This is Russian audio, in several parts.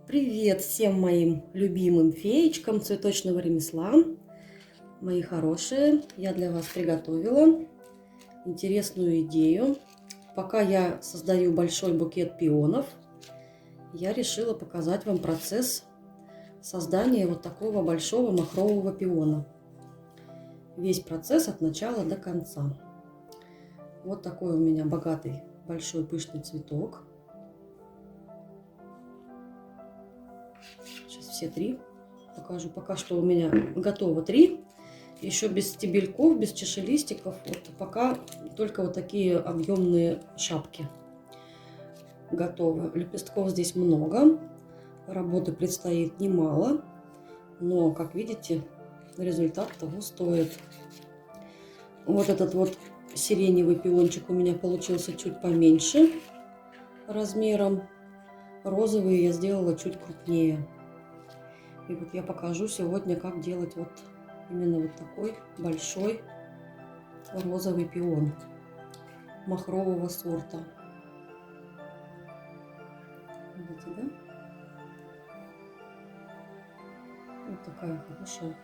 Привет всем моим любимым феечкам цветочного ремесла, мои хорошие. Я для вас приготовила интересную идею. Пока я создаю большой букет пионов, я решила показать вам процесс создания вот такого большого махрового пиона. Весь процесс от начала до конца. Вот такой у меня богатый, большой, пышный цветок. Сейчас все три покажу. Пока что у меня готово три. Еще без стебельков, без чашелистиков. Вот пока только вот такие объемные шапки готовы. Лепестков здесь много. Работы предстоит немало. Но, как видите, результат того стоит. Вот этот вот сиреневый пиончик у меня получился чуть поменьше размером. Розовый я сделала чуть крупнее. И вот я покажу сегодня, как делать вот именно вот такой большой розовый пион махрового сорта. Видите, да? Вот такая хорошая,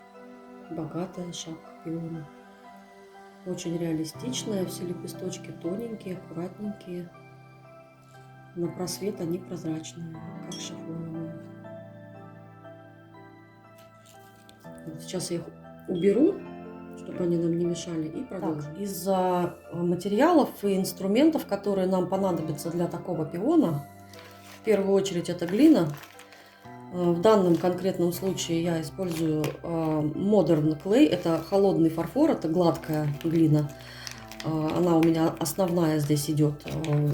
богатая шапка пиона. Очень реалистичная, все лепесточки тоненькие, аккуратненькие. На просвет они прозрачные, как шифоновые. Вот сейчас я их уберу, чтобы они нам не мешали, и продолжим. Из-за материалов и инструментов, которые нам понадобятся для такого пиона, в первую очередь это глина. В данном конкретном случае я использую Modern Clay. Это холодный фарфор, это гладкая глина. Она у меня основная здесь идет.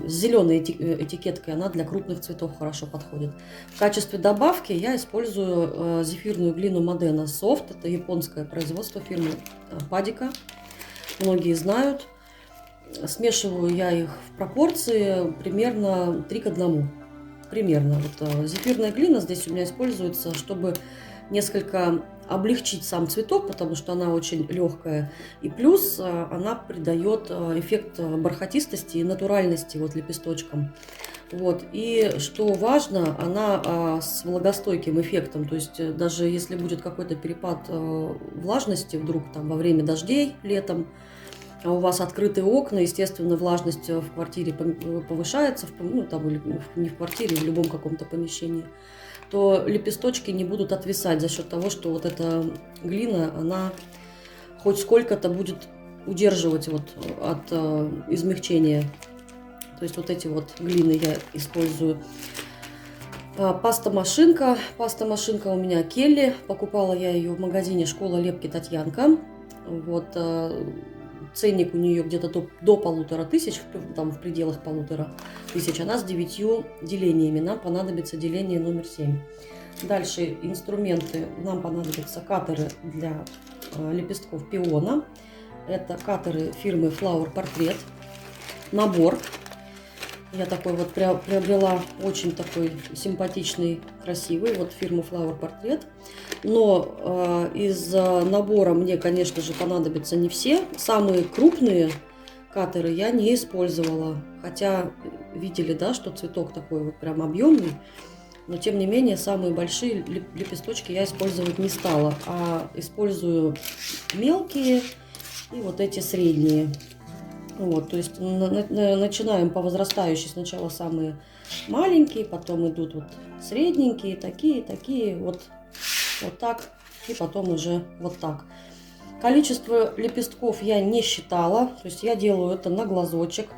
С зеленой этикеткой, она для крупных цветов хорошо подходит. В качестве добавки я использую зефирную глину Modena Soft. Это японское производство фирмы Падика. Многие знают. Смешиваю я их в пропорции примерно 3 к 1. Примерно. Вот зефирная глина здесь у меня используется, чтобы несколько облегчить сам цветок, потому что она очень легкая. И плюс она придает эффект бархатистости и натуральности вот лепесточкам. Вот. И что важно, она с влагостойким эффектом. То есть даже если будет какой-то перепад влажности вдруг там во время дождей летом, а у вас открытые окна, естественно, влажность в квартире повышается, ну, там, или не в квартире, в любом каком-то помещении, то лепесточки не будут отвисать за счет того, что вот эта глина, она хоть сколько-то будет удерживать вот от измягчения. То есть вот эти вот глины я использую. Паста-машинка. Паста-машинка у меня Келли. Покупала я ее в магазине «Школа лепки Татьянка». Вот. Ценник у нее где-то до 1500, там в пределах 1500. Она с 9 делениями. Нам понадобится деление номер 7. Дальше инструменты. Нам понадобятся катеры для лепестков пиона. Это катеры фирмы Flower Portrait. Набор. Я такой вот приобрела, очень такой симпатичный, красивый, вот фирму Flower Portrait. Но из набора мне, конечно же, понадобятся не все. Самые крупные катеры я не использовала. Хотя видели, да, что цветок такой вот прям объемный. Но тем не менее, самые большие лепесточки я использовать не стала. А использую мелкие и вот эти средние. Вот, то есть начинаем по возрастающей. Сначала самые маленькие, потом идут вот средненькие, такие, вот так, и потом уже вот так. Количество лепестков я не считала, то есть я делаю это на глазочек.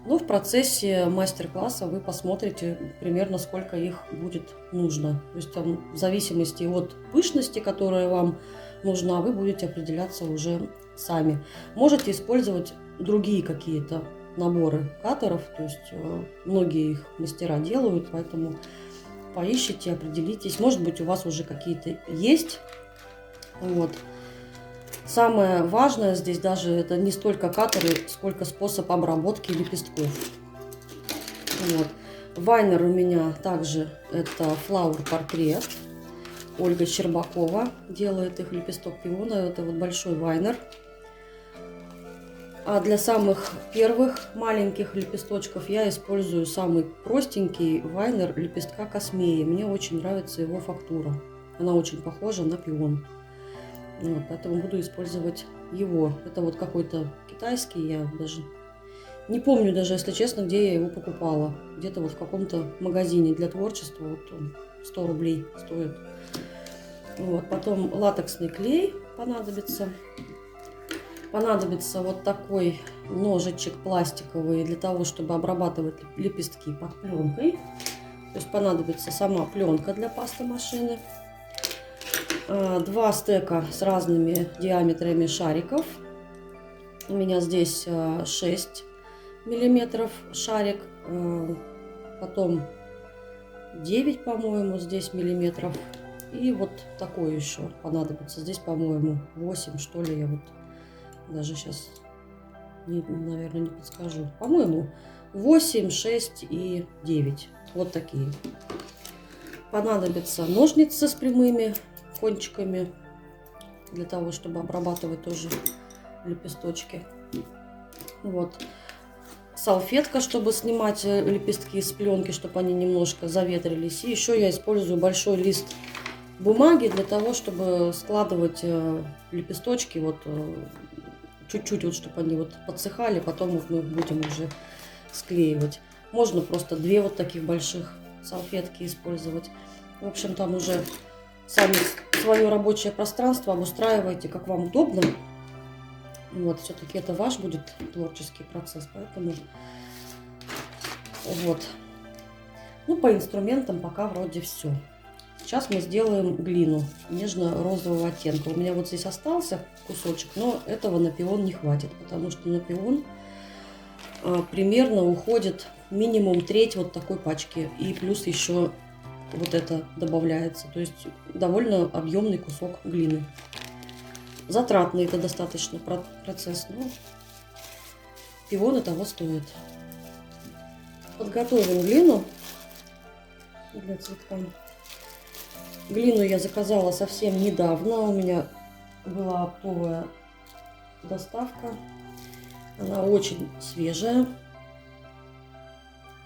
Но в процессе мастер-класса вы посмотрите примерно, сколько их будет нужно. То есть там, в зависимости от пышности, которая вам нужна, вы будете определяться уже сами. Можете использовать другие какие-то наборы катеров, то есть многие их мастера делают, поэтому поищите, определитесь. Может быть, у вас уже какие-то есть. Вот. Самое важное здесь даже это не столько катеры, сколько способ обработки лепестков. Вот. Вайнер у меня также это Flower Portrait. Ольга Щербакова делает их, лепесток пиона. Это вот большой вайнер. А для самых первых маленьких лепесточков я использую самый простенький вайнер лепестка Космеи. Мне очень нравится его фактура. Она очень похожа на пион. Вот, поэтому буду использовать его. Это вот какой-то китайский, я даже не помню даже, если честно, где я его покупала. Где-то вот в каком-то магазине для творчества. Вот он 100 рублей стоит. Вот, потом латексный клей понадобится. Понадобится вот такой ножичек пластиковый для того, чтобы обрабатывать лепестки под пленкой. То есть понадобится сама пленка для пастомашины. 2 стека с разными диаметрами шариков. У меня здесь 6 миллиметров шарик. Потом 9, по-моему, здесь миллиметров. И вот такой еще понадобится. Здесь, по-моему, 8, что ли, я вот даже сейчас, наверное, не подскажу. По-моему, 8, 6 и 9. Вот такие. Понадобятся ножницы с прямыми кончиками для того, чтобы обрабатывать тоже лепесточки. Вот. Салфетка, чтобы снимать лепестки с пленки, чтобы они немножко заветрились. И еще я использую большой лист бумаги для того, чтобы складывать лепесточки вот чуть-чуть, вот, чтобы они вот подсыхали, потом вот мы будем уже склеивать. Можно просто 2 вот таких больших салфетки использовать. В общем, там уже сами свое рабочее пространство обустраивайте, как вам удобно. Вот, все-таки это ваш будет творческий процесс, поэтому вот. Ну, по инструментам пока вроде все. Сейчас мы сделаем глину нежно-розового оттенка. У меня вот здесь остался кусочек, но этого на пион не хватит, потому что на пион примерно уходит минимум треть вот такой пачки. И плюс еще вот это добавляется. То есть довольно объемный кусок глины. Затратный это достаточно процесс, но пионы того стоит. Подготовим глину для цветка. Глину я заказала совсем недавно. У меня была оптовая доставка. Она очень свежая,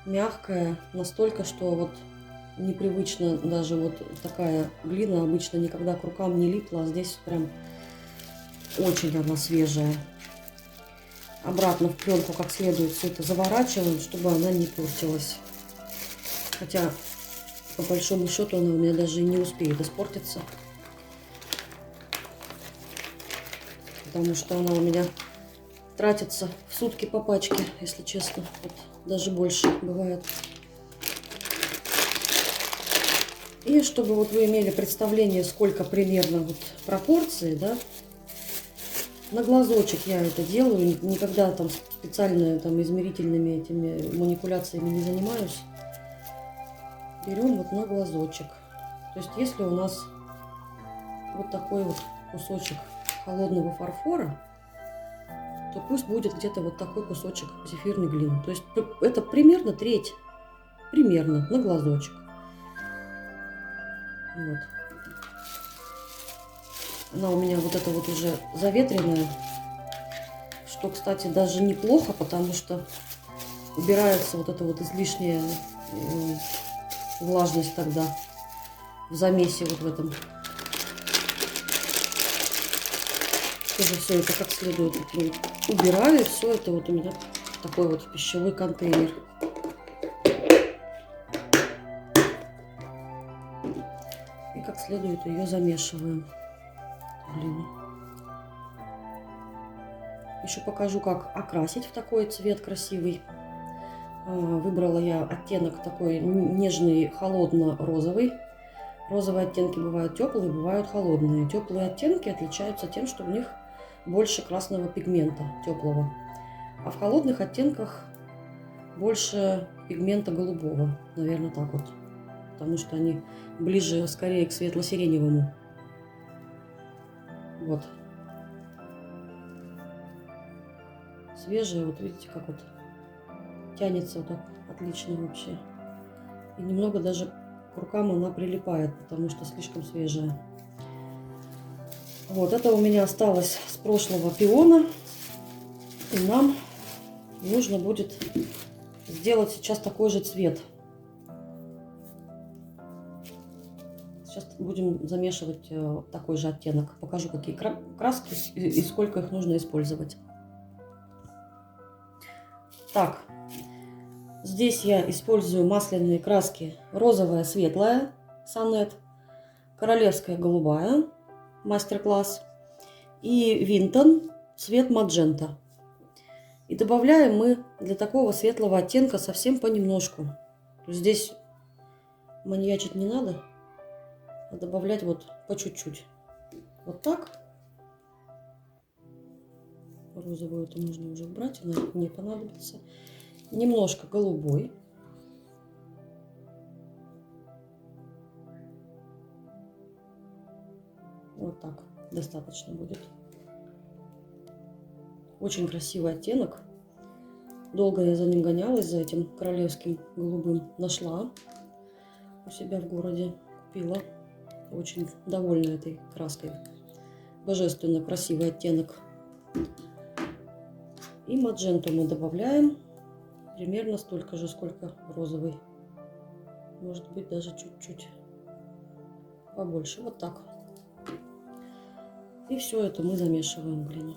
мягкая, настолько, что вот непривычно даже вот такая глина обычно никогда к рукам не липла, а здесь прям очень она свежая. Обратно в пленку как следует все это заворачиваем, чтобы она не портилась. Хотя по большому счету она у меня даже и не успеет испортиться, потому что она у меня тратится в сутки по пачке, если честно, вот, даже больше бывает. И чтобы вот вы имели представление, сколько примерно вот пропорции, да, на глазочек я это делаю, никогда там специально там измерительными этими манипуляциями не занимаюсь. Берем вот на глазочек. То есть если у нас вот такой вот кусочек холодного фарфора, то пусть будет где-то вот такой кусочек зефирной глины. То есть это примерно треть, примерно на глазочек. Вот. Она у меня вот эта вот уже заветренная, что, кстати, даже неплохо, потому что убирается вот эта вот излишняя влажность тогда в замесе вот в этом. Тоже все это как следует убираю. Все это вот у меня такой вот пищевой контейнер. И как следует ее замешиваем. Глину. Еще покажу, как окрасить в такой цвет красивый. Выбрала я оттенок такой нежный, холодно-розовый. Розовые оттенки бывают теплые, бывают холодные. Теплые оттенки отличаются тем, что в них больше красного пигмента теплого. А в холодных оттенках больше пигмента голубого. Наверное, так вот. Потому что они ближе скорее к светло-сиреневому. Вот. Свежие, вот видите, как вот тянется вот так отлично вообще. И немного даже к рукам она прилипает, потому что слишком свежая. Вот, это у меня осталось с прошлого пиона. И нам нужно будет сделать сейчас такой же цвет. Сейчас будем замешивать такой же оттенок. Покажу, какие краски и сколько их нужно использовать. Так, здесь я использую масляные краски. Розовая, светлая, Сонет, королевская голубая, мастер-класс, и Винтон, цвет маджента. И добавляем мы для такого светлого оттенка совсем понемножку. Здесь маньячить не надо, а добавлять вот по чуть-чуть. Вот так. Розовую это нужно уже убрать, она не понадобится. Немножко голубой. Вот так достаточно будет. Очень красивый оттенок. Долго я за ним гонялась, за этим королевским голубым. Нашла у себя в городе, купила. Очень довольна этой краской. Божественно красивый оттенок. И мадженту мы добавляем примерно столько же, сколько розовый. Может быть, даже чуть-чуть побольше. Вот так. И все это мы замешиваем в глину.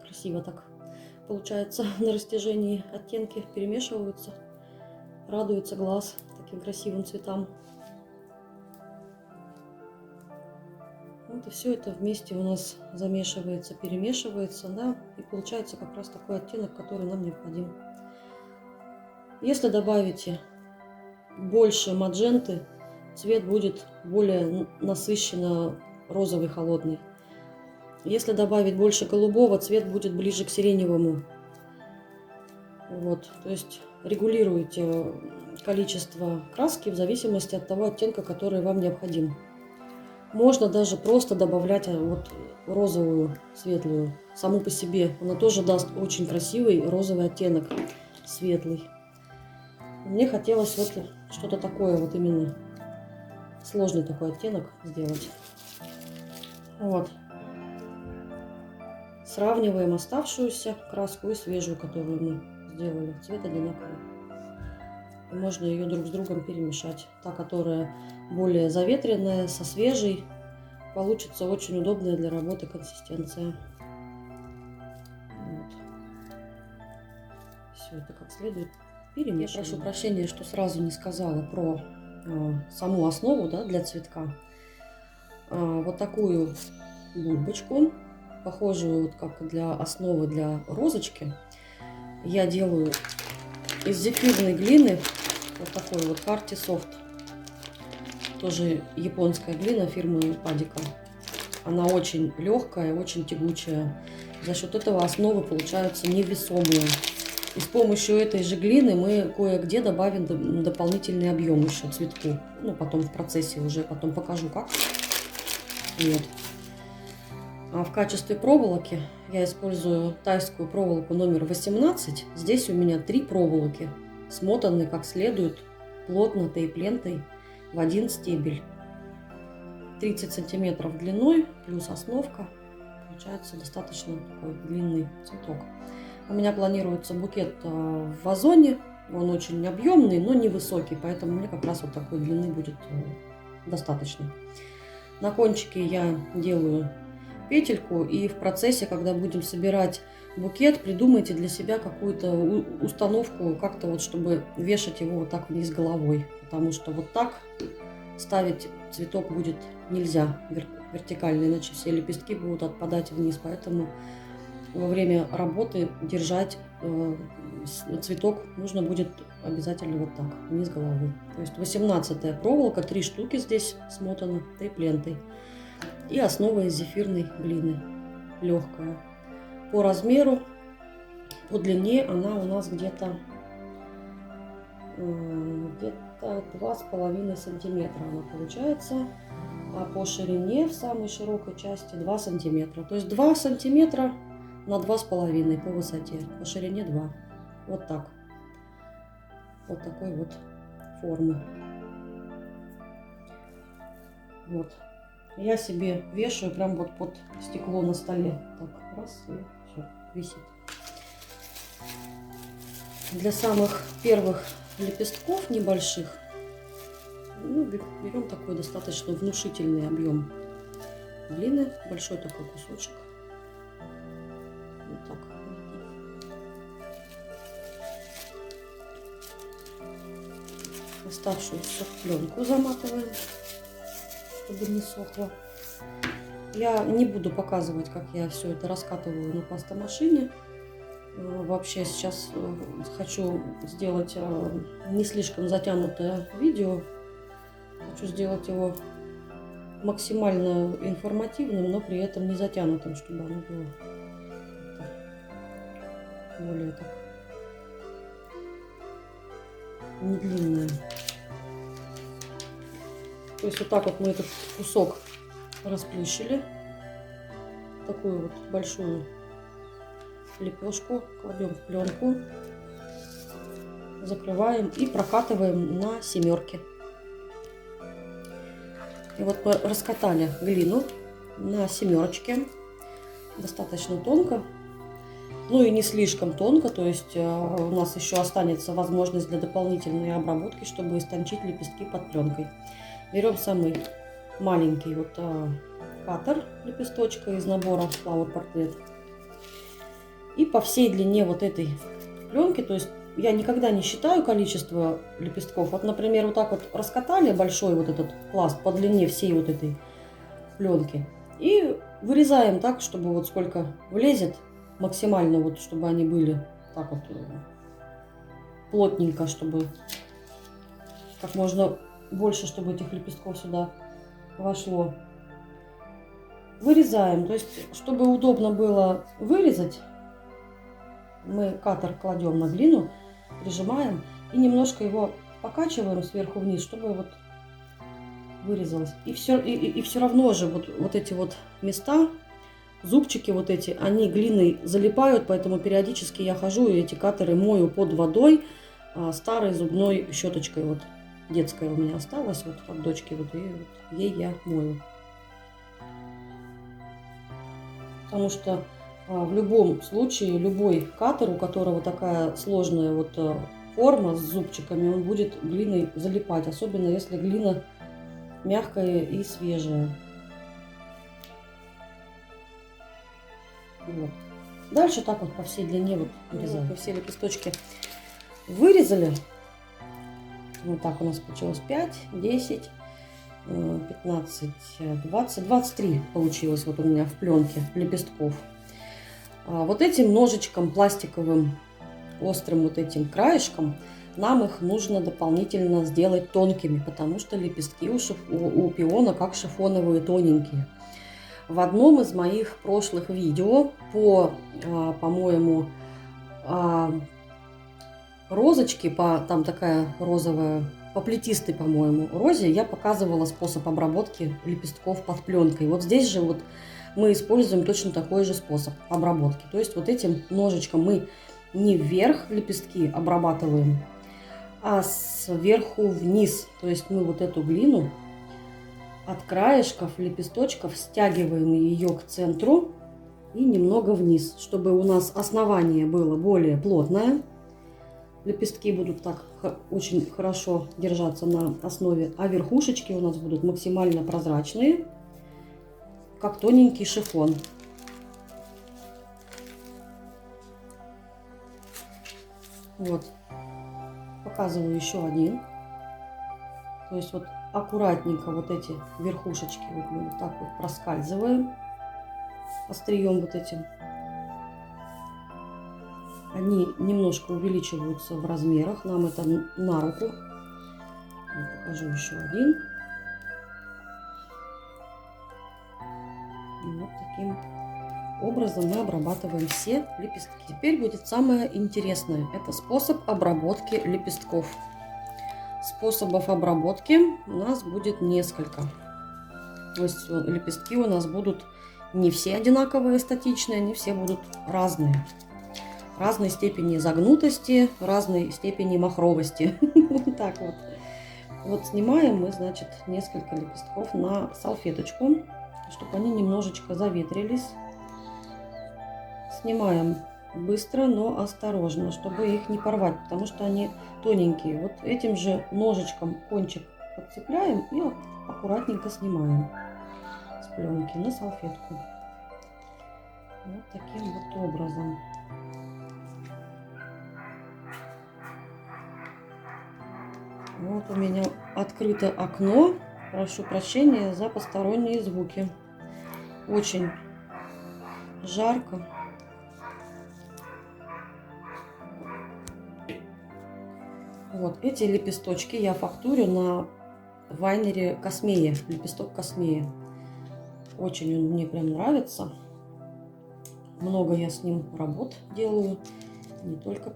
Красиво так получается на растяжении. Оттенки перемешиваются. Радуется глаз таким красивым цветам. Вот и все это вместе у нас замешивается, перемешивается, да, и получается как раз такой оттенок, который нам необходим. Если добавите больше мадженты, цвет будет более насыщенно розовый, холодный. Если добавить больше голубого, цвет будет ближе к сиреневому. Вот, то есть регулируйте количество краски в зависимости от того оттенка, который вам необходим. Можно даже просто добавлять вот розовую, светлую, саму по себе. Она тоже даст очень красивый розовый оттенок, светлый. Мне хотелось вот что-то такое, вот именно сложный такой оттенок сделать. Вот. Сравниваем оставшуюся краску и свежую, которую мы сделали. Цвет одинаковый. И можно ее друг с другом перемешать. Та, которая более заветренная, со свежей, получится очень удобная для работы консистенция. Вот. Все это как следует перемешиваем. Я прошу прощения, что сразу не сказала про саму основу, да, для цветка. Вот такую бульбочку, похожую вот как для основы для розочки, я делаю из зефирной глины. Вот такой вот Hearty Soft. Тоже японская глина фирмы Падика. Она очень легкая, очень тягучая. За счет этого основы получаются невесомые. И с помощью этой же глины мы кое-где добавим дополнительный объем еще цветку. Ну, потом в процессе уже, потом покажу как. Вот. А в качестве проволоки я использую тайскую проволоку номер 18. Здесь у меня 3 проволоки, смотаны как следует, плотно тейп-лентой в один стебель. 30 сантиметров длиной, плюс основка. Получается достаточно такой длинный цветок. У меня планируется букет в вазоне. Он очень объемный, но невысокий, поэтому мне как раз вот такой длины будет достаточно. На кончике я делаю петельку, и в процессе, когда будем собирать букет, придумайте для себя какую-то установку, как-то вот, чтобы вешать его вот так вниз головой, потому что вот так ставить цветок будет нельзя вертикально, иначе все лепестки будут отпадать вниз, поэтому во время работы держать цветок нужно будет обязательно вот так, вниз головы. То есть 18-я проволока, 3 штуки здесь смотана тейп-лентой. И основа из зефирной глины, легкая. По размеру, по длине она у нас где-то 2,5 сантиметра она получается. А по ширине в самой широкой части 2 сантиметра. То есть 2 сантиметра на 2,5 по высоте, по ширине 2. Вот так. Вот такой вот формы. Вот. я себе вешаю прям вот под стекло на столе. Так, раз, и все, висит. Для самых первых лепестков небольших, ну, берем такой достаточно внушительный объем глины, большой такой кусочек. Вот так. Оставшуюся пленку заматываем, чтобы не сохло. Я не буду показывать, как я все это раскатываю на пастомашине. Вообще сейчас хочу сделать не слишком затянутое видео. Хочу сделать его максимально информативным, но при этом не затянутым, чтобы оно было более так не длинное. То есть вот так вот мы этот кусок расплющили. Такую вот большую лепешку кладем в пленку, закрываем и прокатываем на семерке. И вот мы раскатали глину на семерочке достаточно тонко, ну и не слишком тонко, то есть у нас еще останется возможность для дополнительной обработки, чтобы истончить лепестки под пленкой. Берем самый маленький вот катер лепесточка из набора Flower Portrait. И по всей длине вот этой пленки, то есть я никогда не считаю количество лепестков. Вот, например, вот так вот раскатали большой вот этот пласт по длине всей вот этой пленки. И вырезаем так, чтобы вот сколько влезет, максимально вот, чтобы они были так вот плотненько, чтобы как можно больше, чтобы этих лепестков сюда вошло. Вырезаем, то есть, чтобы удобно было вырезать, мы катер кладем на глину, прижимаем и немножко его покачиваем сверху вниз, чтобы вот вырезалось. И все равно же вот эти вот места, зубчики вот эти, они глиной залипают, поэтому периодически я хожу и эти катеры мою под водой старой зубной щеточкой. Вот детская у меня осталась вот от дочки, вот, и вот ей я мою. Потому что в любом случае, любой катер, у которого такая сложная вот форма с зубчиками, он будет глиной залипать, особенно если глина мягкая и свежая. Вот. Дальше так вот по всей длине вот вырезаем. Вот, все лепесточки вырезали. Вот так у нас получилось 5, 10, 15, 20, 23 получилось вот у меня в пленке лепестков. Вот этим ножичком пластиковым, острым вот этим краешком, нам их нужно дополнительно сделать тонкими, потому что лепестки у пиона как шифоновые, тоненькие. В одном из моих прошлых видео по-моему, розочке, там такая розовая, по плетистой, по-моему, розе, я показывала способ обработки лепестков под пленкой. Вот здесь же вот мы используем точно такой же способ обработки. То есть вот этим ножичком мы не вверх лепестки обрабатываем, а сверху вниз. То есть мы вот эту глину от краешков лепесточков стягиваем ее к центру и немного вниз, чтобы у нас основание было более плотное. Лепестки будут так очень хорошо держаться на основе, а верхушечки у нас будут максимально прозрачные, как тоненький шифон. Вот. Показываю еще один. То есть вот аккуратненько вот эти верхушечки вот мы вот так вот проскальзываем острием вот этим. Они немножко увеличиваются в размерах, нам это на руку. Я покажу еще один. И вот таким образом мы обрабатываем все лепестки. Теперь будет самое интересное. Это способ обработки лепестков. Способов обработки у нас будет несколько. То есть лепестки у нас будут не все одинаковые, статичные, они все будут разные. Разной степени загнутости, разной степени махровости. Вот так вот. Вот снимаем мы, значит, несколько лепестков на салфеточку, чтобы они немножечко заветрились. Снимаем быстро, но осторожно, чтобы их не порвать, потому что они тоненькие. Вот этим же ножичком кончик подцепляем и аккуратненько снимаем с пленки на салфетку. Вот таким вот образом. Вот у меня открыто окно. Прошу прощения за посторонние звуки. Очень жарко. Вот эти лепесточки я фактурю на вайнере Космея. Лепесток Космея. Очень он мне прям нравится. Много я с ним работ делаю. Не только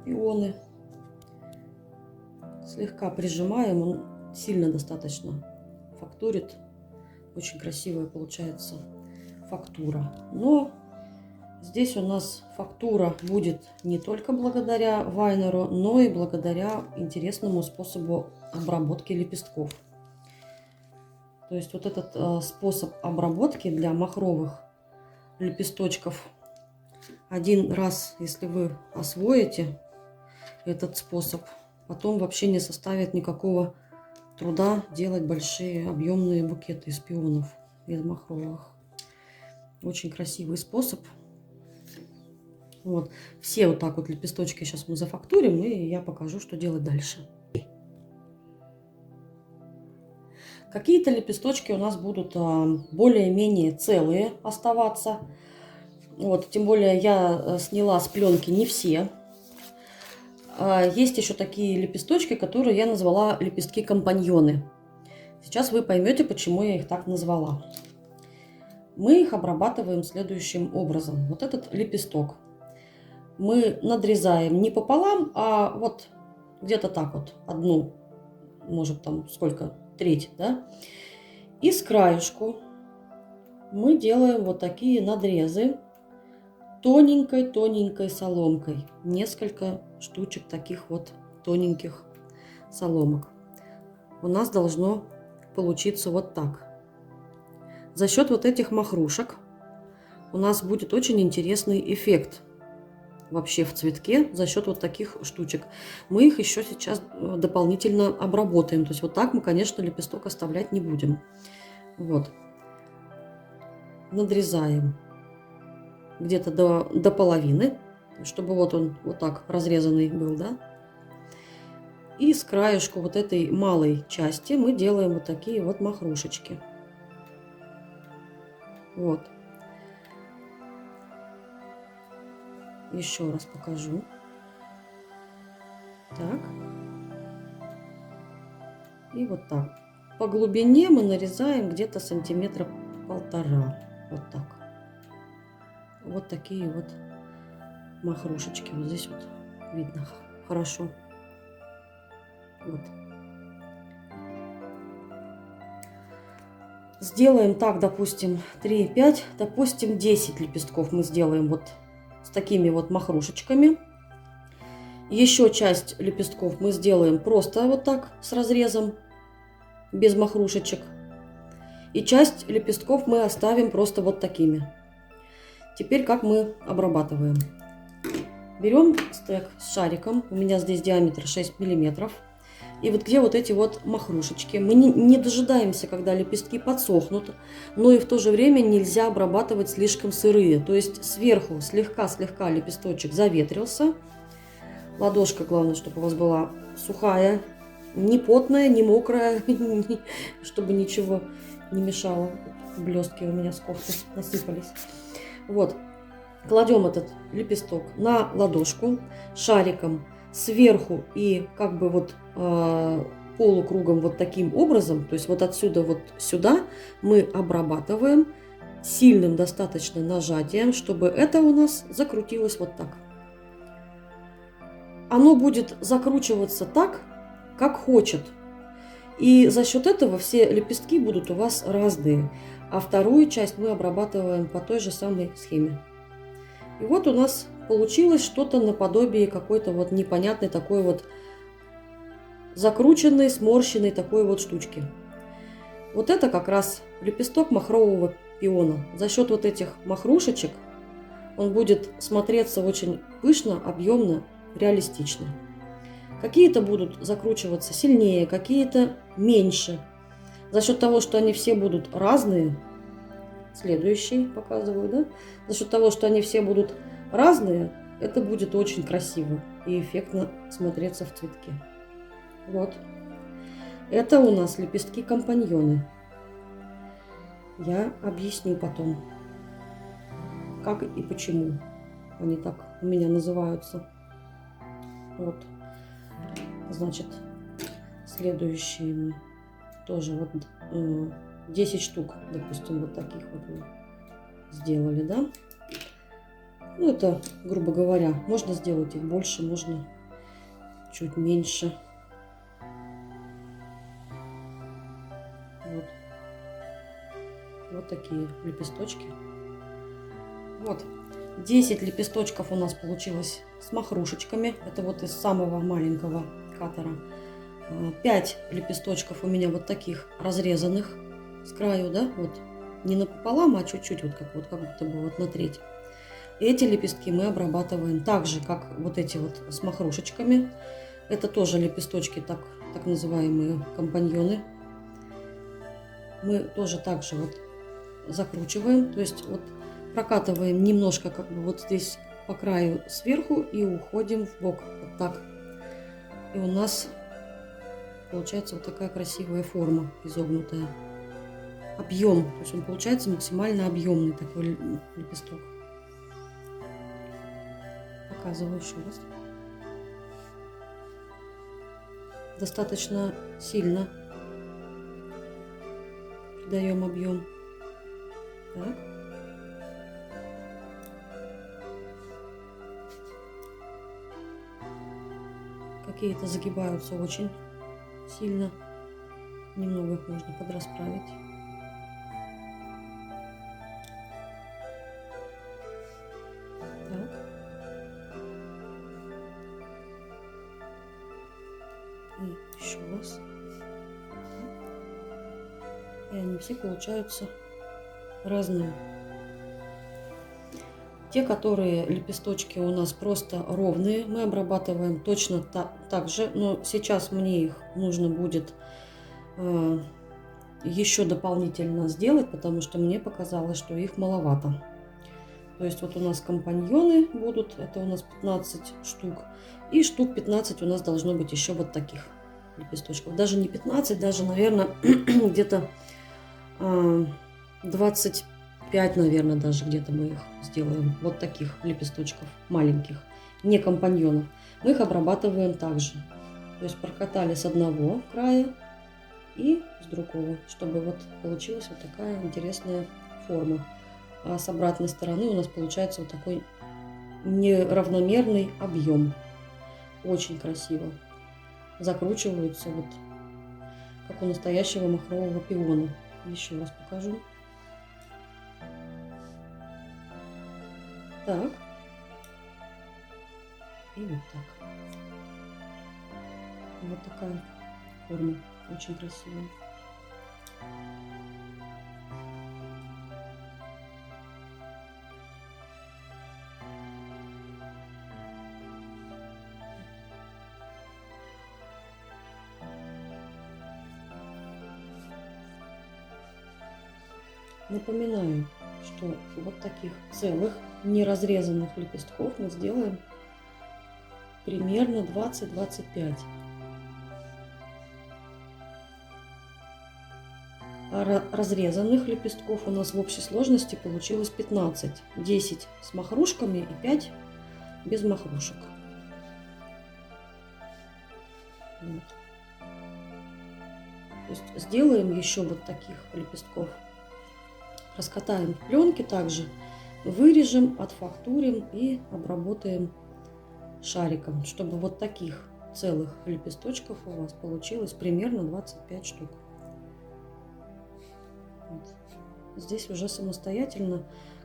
пионы. Слегка прижимаем. Он сильно достаточно фактурит. Очень красивая получается фактура. Но здесь у нас фактура будет не только благодаря вайнеру, но и благодаря интересному способу обработки лепестков. То есть вот этот способ обработки для махровых лепесточков, один раз, если вы освоите этот способ, потом вообще не составит никакого труда делать большие объемные букеты из пионов, из махровых. Очень красивый способ. Вот. Все вот так вот лепесточки сейчас мы зафактурим, и я покажу, что делать дальше. Какие-то лепесточки у нас будут более-менее целые оставаться. Вот, тем более я сняла с пленки не все. Есть еще такие лепесточки, которые я назвала лепестки-компаньоны. Сейчас вы поймете, почему я их так назвала. Мы их обрабатываем следующим образом. Вот этот лепесток мы надрезаем не пополам, а вот где-то так вот, одну, может там сколько, треть, да. И с краешку мы делаем вот такие надрезы тоненькой-тоненькой соломкой. Несколько штучек таких вот тоненьких соломок. У нас должно получиться вот так. За счет вот этих махрушек у нас будет очень интересный эффект вообще в цветке за счет вот таких штучек. Мы их еще сейчас дополнительно обработаем. То есть вот так мы, конечно, лепесток оставлять не будем. Вот. Надрезаем где-то до половины, чтобы вот он вот так разрезанный был, да. И с краешку вот этой малой части мы делаем вот такие вот махрушечки. Вот. Еще раз покажу. Так. И вот так. По глубине мы нарезаем где-то сантиметра 1,5. Вот так. Вот такие вот махрушечки. Вот здесь вот видно хорошо. Вот. Сделаем так, допустим, 3,5, допустим, 10 лепестков мы сделаем вот с такими вот махрушечками. Еще часть лепестков мы сделаем просто вот так с разрезом, без махрушечек. И часть лепестков мы оставим просто вот такими. Теперь как мы обрабатываем. Берем стек с шариком. У меня здесь диаметр 6 мм. И вот где вот эти вот махрушечки. Мы не дожидаемся, когда лепестки подсохнут. Но и в то же время нельзя обрабатывать слишком сырые. То есть сверху слегка-слегка лепесточек заветрился. Ладошка, главное, чтобы у вас была сухая. Не потная, не мокрая. Чтобы ничего не мешало. Блестки у меня с кофты насыпались. Вот. Кладем этот лепесток на ладошку шариком сверху и как бы вот полукругом вот таким образом, то есть вот отсюда вот сюда мы обрабатываем сильным достаточно нажатием, чтобы это у нас закрутилось вот так. Оно будет закручиваться так, как хочет. И за счет этого все лепестки будут у вас разные. А вторую часть мы обрабатываем по той же самой схеме. И вот у нас получилось что-то наподобие какой-то вот непонятной такой вот закрученной, сморщенной такой вот штучки. Вот это как раз лепесток махрового пиона. За счет вот этих махрушечек он будет смотреться очень пышно, объемно, реалистично. Какие-то будут закручиваться сильнее, какие-то меньше. За счет того, что они все будут разные, следующий показываю, да? За счет того, что они все будут разные, это будет очень красиво и эффектно смотреться в цветке. Вот. Это у нас лепестки-компаньоны. Я объясню потом, как и почему они так у меня называются. Вот. Значит, следующие тоже вот 10 штук, допустим, вот таких вот мы сделали, да? Ну, это, грубо говоря, можно сделать их больше, можно чуть меньше. Вот. Вот такие лепесточки. Вот. 10 лепесточков у нас получилось с махрушечками. Это вот из самого маленького катера. 5 лепесточков у меня вот таких разрезанных с краю, да, вот не напополам, а чуть-чуть, вот как будто бы вот на треть. Эти лепестки мы обрабатываем так же, как вот эти вот с махрушечками. Это тоже лепесточки, так называемые компаньоны. Мы тоже так же вот закручиваем, то есть вот прокатываем немножко как бы вот здесь по краю сверху и уходим в бок, вот так. И у нас получается вот такая красивая форма изогнутая. Объем, то есть он получается максимально объемный такой лепесток. Показываю еще раз. Достаточно сильно придаем объем. Так. Какие-то загибаются очень сильно. Немного их можно подрасправить. Так. И еще раз. И они все получаются разные. Те, которые лепесточки у нас просто ровные, мы обрабатываем точно так же, но сейчас мне их нужно будет еще дополнительно сделать, потому что мне показалось, что их маловато. То есть вот у нас компаньоны будут, это у нас 15 штук, и штук 15 у нас должно быть еще вот таких лепесточков. Даже не 15, даже, наверное, где-то 25, наверное, даже где-то мы их сделаем. Вот таких лепесточков маленьких, не компаньонов. Мы их обрабатываем также. То есть прокатали с одного края и с другого, чтобы вот получилась вот такая интересная форма. А с обратной стороны у нас получается вот такой неравномерный объем. Очень красиво. Закручиваются вот как у настоящего махрового пиона. Еще раз покажу. Так. И вот так. Вот такая форма. Очень красивая. Напоминаю, что вот таких целых неразрезанных лепестков мы сделаем примерно 20-25. А разрезанных лепестков у нас в общей сложности получилось 15. 10 с махрушками и 5 без махрушек. Вот. То есть сделаем еще вот таких лепестков. Раскатаем в пленке также, вырежем, отфактурим и обработаем шариком, чтобы вот таких целых лепесточков у вас получилось примерно 25 штук. Вот. Здесь уже самостоятельно,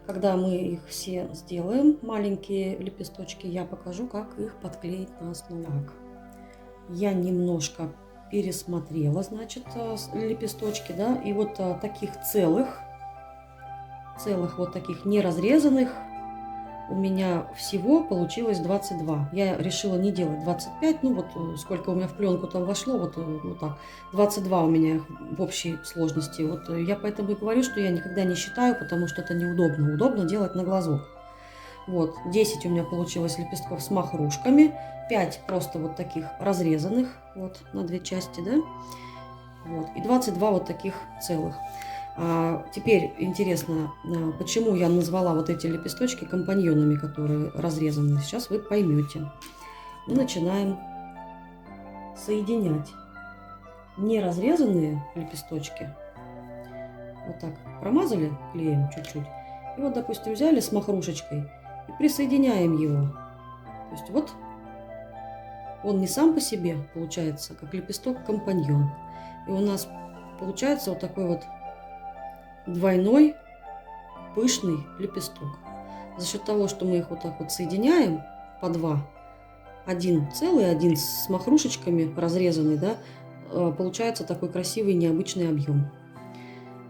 когда мы их все сделаем, маленькие лепесточки, я покажу, как их подклеить на основу. я немножко пересмотрела, значит, лепесточки, да, и вот таких целых вот таких не разрезанных у меня всего получилось 22. Я решила не делать 25, ну вот сколько у меня в пленку там вошло, вот так. 22 у меня их в общей сложности. Вот я поэтому и говорю, что я никогда не считаю, потому что это неудобно. Удобно делать на глазок. Вот, 10 у меня получилось лепестков с махрушками, 5 просто вот таких разрезанных, вот, на две части, да, вот, и 22 вот таких целых. Теперь интересно, почему я назвала вот эти лепесточки компаньонами, которые разрезаны. Сейчас вы поймете. Мы начинаем соединять неразрезанные лепесточки. Вот так промазали клеем чуть-чуть. И вот, допустим, взяли с махрушечкой и присоединяем его. То есть вот он не сам по себе получается, как лепесток-компаньон. И у нас получается вот такой вот двойной пышный лепесток. За счет того, что мы их вот так вот соединяем по два, один целый, один с махрушечками разрезанный, да, получается такой красивый необычный объем.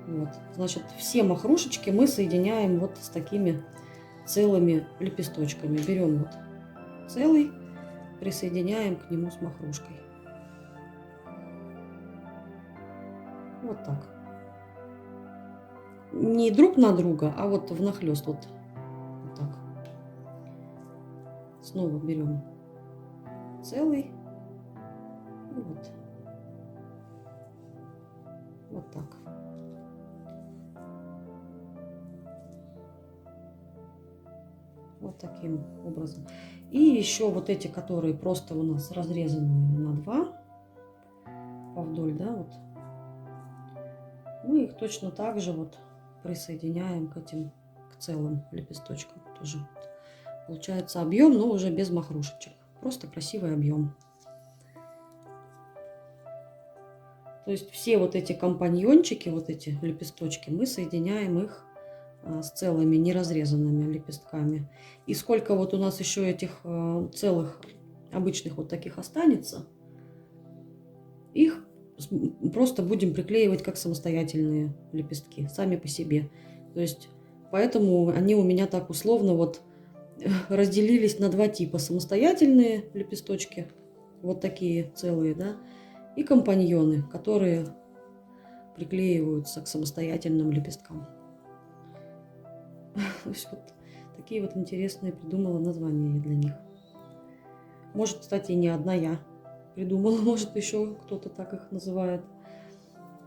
Вот. Значит, все махрушечки мы соединяем вот с такими целыми лепесточками. Берем вот целый, присоединяем к нему с махрушкой. Вот так. Не друг на друга, а вот внахлёст. Вот так. Снова берем целый. И вот. Вот так. Вот таким образом. И еще вот эти, которые просто у нас разрезаны на два, повдоль, да, вот. Мы их точно так же вот присоединяем к этим, к целым лепесточкам. Тоже получается объем, но уже без махрушечек. Просто красивый объем. То есть все вот эти компаньончики, вот эти лепесточки, мы соединяем их с целыми неразрезанными лепестками. И сколько вот у нас еще этих целых обычных вот таких останется, их просто будем приклеивать как самостоятельные лепестки, сами по себе. То есть поэтому они у меня так условно вот разделились на два типа: самостоятельные лепесточки, вот такие целые, да, и компаньоны, которые приклеиваются к самостоятельным лепесткам. То есть вот такие вот интересные придумала названия для них. Может, кстати, не одна я придумала, может, еще кто-то так их называет.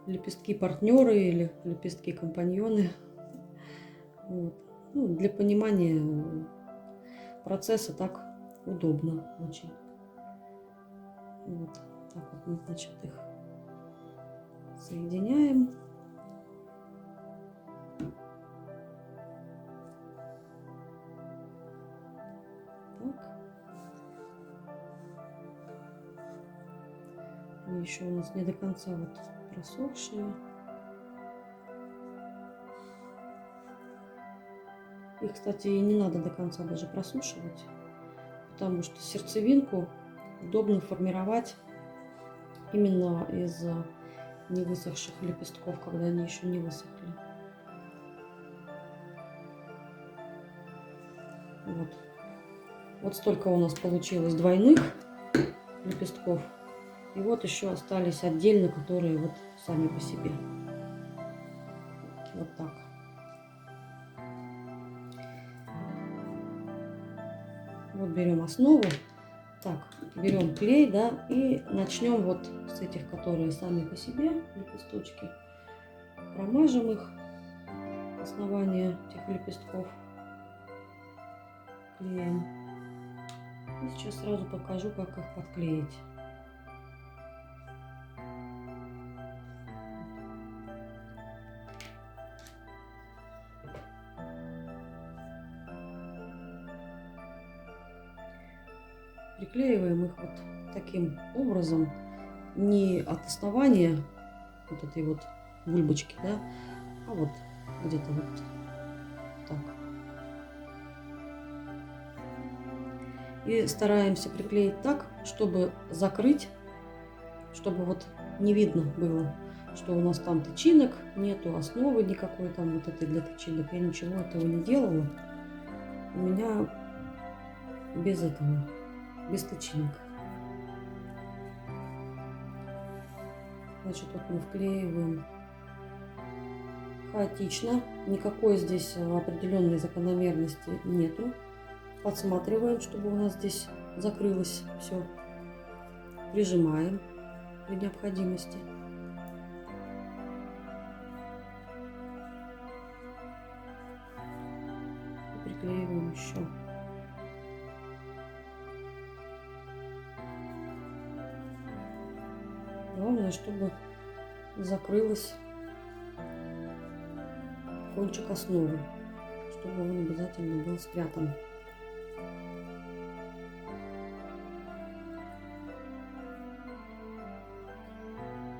Лепестки-партнеры или лепестки-компаньоны. Вот. Ну, для понимания процесса так удобно очень. Вот так вот мы, значит, их соединяем. Так. Они еще у нас не до конца вот просохшие. Их, кстати, и не надо до конца даже просушивать, потому что сердцевинку удобно формировать именно из невысохших лепестков, когда они еще не высохли. Вот. Вот столько у нас получилось двойных лепестков. И вот еще остались отдельно, которые вот сами по себе. Вот так. Вот берем основу. Так, берем клей, да, и начнем вот с этих, которые сами по себе лепесточки. Промажем их, основание этих лепестков клеем. И сейчас сразу покажу, как их подклеить. Приклеиваем их вот таким образом, не от основания вот этой вот бульбочки, да, а вот где-то вот так. И стараемся приклеить так, чтобы закрыть чтобы вот не видно было, что у нас там тычинок, нету основы никакой там вот этой для тычинок. Я ничего этого не делала. У меня без этого, без тычинок. Значит, вот мы вклеиваем хаотично. Никакой здесь определенной закономерности нету. Подсматриваем, чтобы у нас здесь закрылось все. Прижимаем при необходимости. И приклеиваем еще. Главное, чтобы закрылась кончик основы, чтобы он обязательно был спрятан.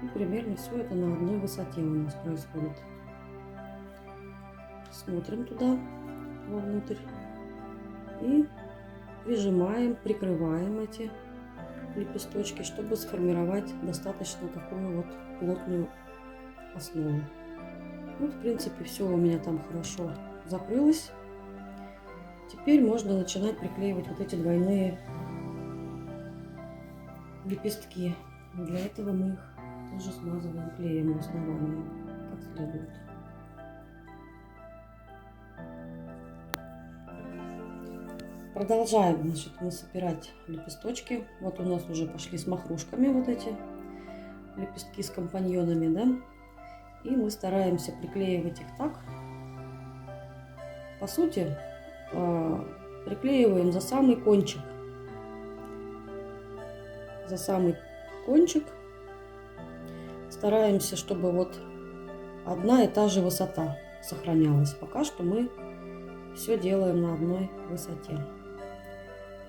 И примерно все это на одной высоте у нас происходит. Смотрим туда, вовнутрь, и прижимаем, прикрываем эти лепесточки, чтобы сформировать достаточно такую вот плотную основу. Вот, в принципе, все у меня там хорошо закрылось. Теперь можно начинать приклеивать вот эти двойные лепестки. Для этого мы их тоже смазываем клеем в основании, как следует. Продолжаем, значит, мы собирать лепесточки. Вот у нас уже пошли с махрушками вот эти лепестки с компаньонами, да? И мы стараемся приклеивать их так. По сути, приклеиваем за самый кончик. За самый кончик. Стараемся, чтобы вот одна и та же высота сохранялась. Пока что мы все делаем на одной высоте.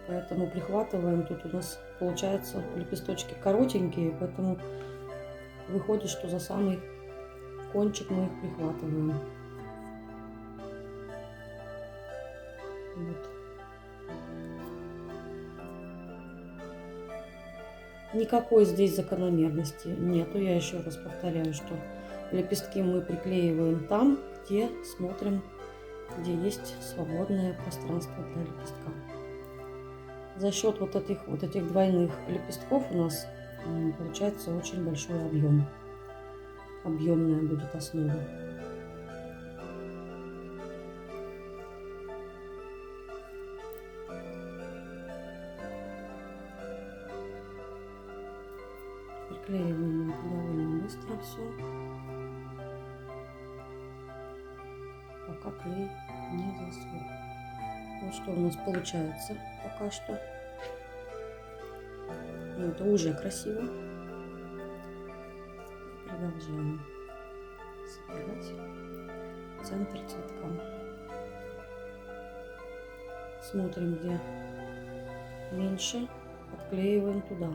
Поэтому прихватываем. Тут у нас получается лепесточки коротенькие, поэтому выходит, что за самый кончик мы их прихватываем. Вот. Никакой здесь закономерности нету. Я еще раз повторяю, что лепестки мы приклеиваем там, где смотрим, где есть свободное пространство для лепестка. За счет вот этих двойных лепестков у нас получается очень большой объем. Объемная будет основа. Приклеиваем довольно быстро все, пока клей не засох. Вот что у нас получается пока что. Ну, это уже красиво. Продолжаем собирать центр цветка. Смотрим, где меньше, подклеиваем туда.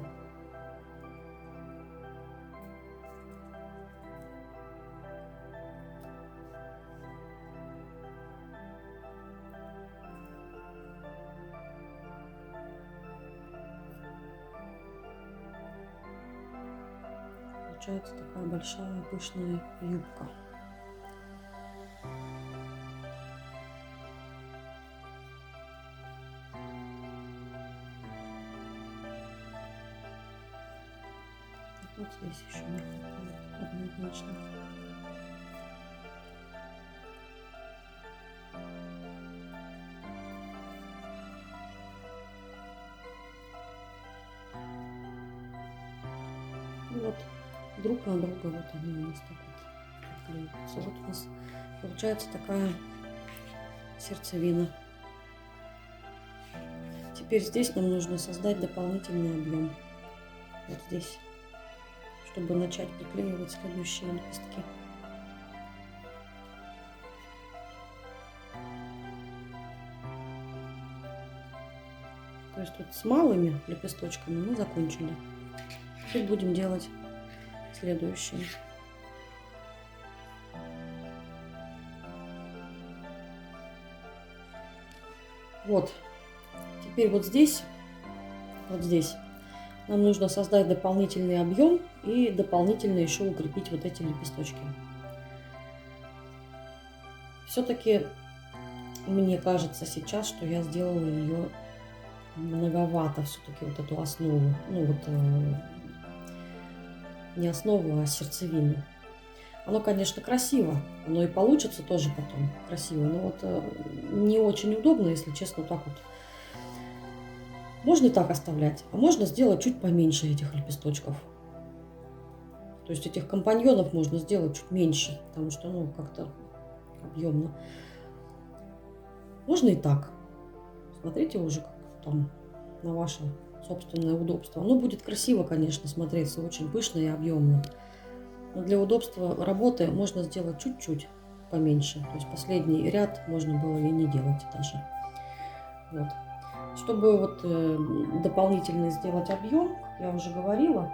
Получается такая большая пышная юбка. Вот здесь еще не хватает однозначно. И вот друг на друга вот они у нас так вот приклеиваются. Вот у нас получается такая сердцевина. Теперь здесь нам нужно создать дополнительный объем. Вот здесь, чтобы начать приклеивать следующие лепестки. То есть вот с малыми лепесточками мы закончили. Теперь будем делать следующие. Вот. Теперь вот здесь Нам нужно создать дополнительный объем и дополнительно еще укрепить вот эти лепесточки. Все-таки мне кажется сейчас, что я сделала ее многовато, все-таки вот эту основу. Ну вот не основу, а сердцевину. Оно, конечно, красиво, оно и получится тоже потом красиво, но вот не очень удобно, если честно, так вот. Можно и так оставлять, а можно сделать чуть поменьше этих лепесточков. То есть этих компаньонов можно сделать чуть меньше, потому что, ну, как-то объемно. Можно и так. Смотрите уже как там на ваше собственное удобство. Оно будет красиво, конечно, смотреться, очень пышно и объемно. Но для удобства работы можно сделать чуть-чуть поменьше. То есть последний ряд можно было и не делать даже. Вот. Чтобы вот дополнительно сделать объем, я уже говорила,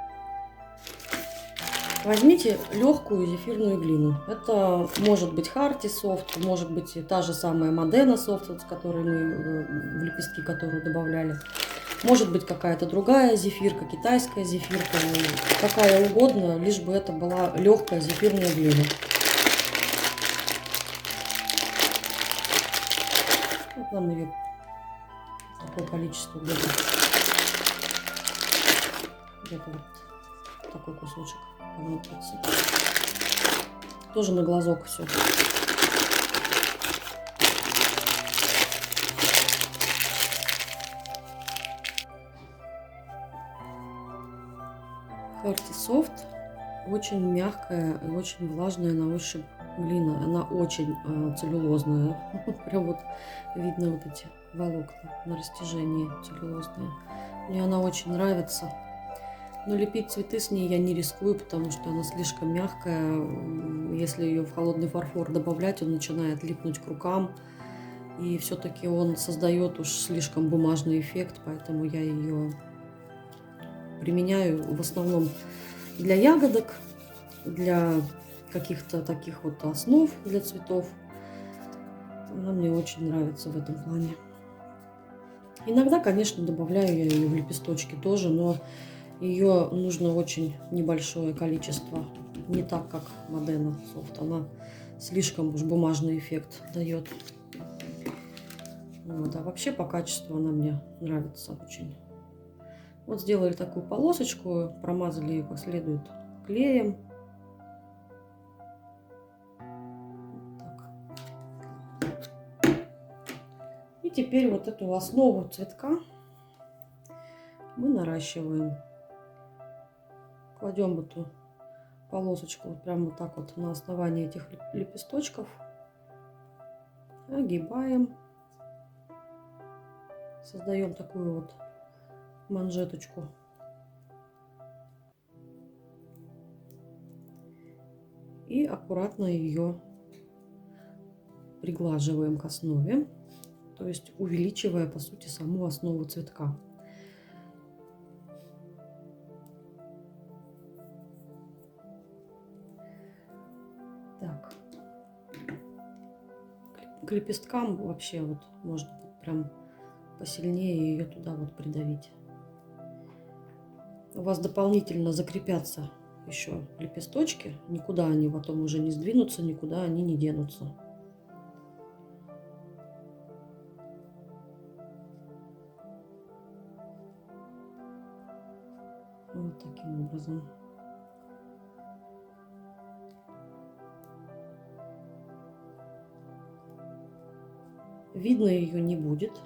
возьмите легкую зефирную глину. Это может быть Hearty Soft, может быть та же самая Modena Soft, с которой мы в лепестки, которую добавляли. Может быть какая-то другая зефирка, китайская зефирка, какая угодно, лишь бы это была легкая зефирная глина. Вот нам ее такое количество, где-то вот такой кусочек понадобится. Тоже на глазок все. Hearty Soft очень мягкая и очень влажная на ощупь глина. Она очень целлюлозная. Прям вот видно вот эти волокна на растяжении целлюлозные. Мне она очень нравится. Но лепить цветы с ней я не рискую, потому что она слишком мягкая. Если ее в холодный фарфор добавлять, он начинает липнуть к рукам. И все-таки он создает уж слишком бумажный эффект, поэтому я ее применяю в основном для ягодок, для каких-то таких вот основ для цветов. Она мне очень нравится в этом плане. Иногда, конечно, добавляю я ее в лепесточки тоже, но ее нужно очень небольшое количество. Не так, как Modena Soft. Она слишком уж бумажный эффект дает. Вот. А вообще по качеству она мне нравится очень. Вот сделали такую полосочку, промазали ее как следует клеем. Так. И теперь вот эту основу цветка мы наращиваем. Кладем эту полосочку вот прямо вот так вот на основании этих лепесточков. Огибаем. Создаем такую вот манжеточку. И аккуратно ее приглаживаем к основе, то есть увеличивая по сути саму основу цветка. Так. К лепесткам вообще вот можно прям посильнее ее туда вот придавить. У вас дополнительно закрепятся еще лепесточки, никуда они потом уже не сдвинутся, никуда они не денутся. Вот таким образом. Видно ее не будет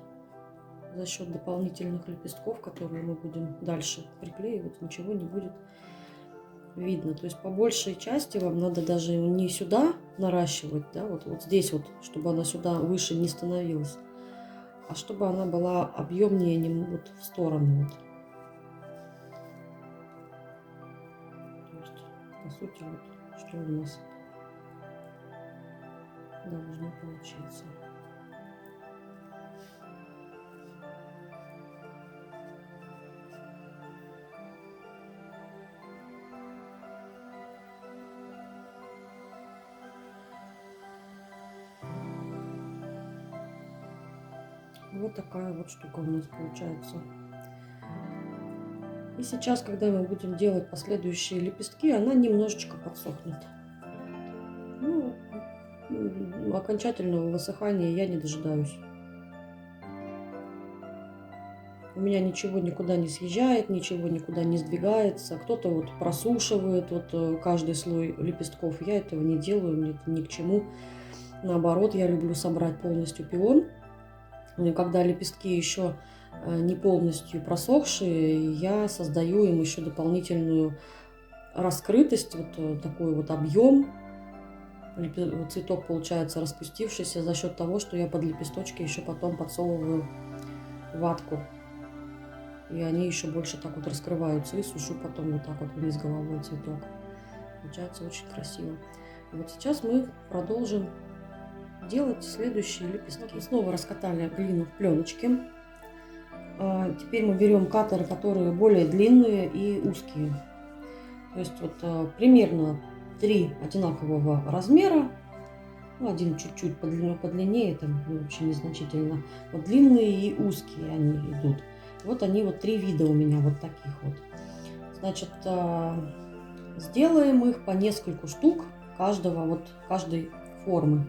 за счет дополнительных лепестков, которые мы будем дальше приклеивать, ничего не будет видно. То есть по большей части вам надо даже не сюда наращивать, да, вот здесь вот, чтобы она сюда выше не становилась, а чтобы она была объемнее вот в сторону. Вот. То есть, по сути, вот, что у нас должно получиться. Вот такая вот штука у нас получается. И сейчас, когда мы будем делать последующие лепестки, она немножечко подсохнет. Ну, окончательного высыхания я не дожидаюсь. У меня ничего никуда не съезжает, ничего никуда не сдвигается. Кто-то вот просушивает вот каждый слой лепестков. Я этого не делаю, мне это ни к чему. Наоборот, я люблю собрать полностью пион. И когда лепестки еще не полностью просохшие, я создаю им еще дополнительную раскрытость, вот такой вот объем. Цветок получается распустившийся за счет того, что я под лепесточки еще потом подсовываю ватку. И они еще больше так вот раскрываются, и сушу потом вот так вот вниз головой цветок. Получается очень красиво. Вот сейчас мы продолжим делать следующие лепестки. Снова раскатали глину в пленочке. Теперь мы берем катеры, которые более длинные и узкие. То есть вот примерно 3 одинакового размера. Ну, один чуть-чуть подлиннее, там вообще незначительно. Вот длинные и узкие они идут. Вот они вот 3 вида у меня вот таких вот. Значит, сделаем их по нескольку штук каждой формы.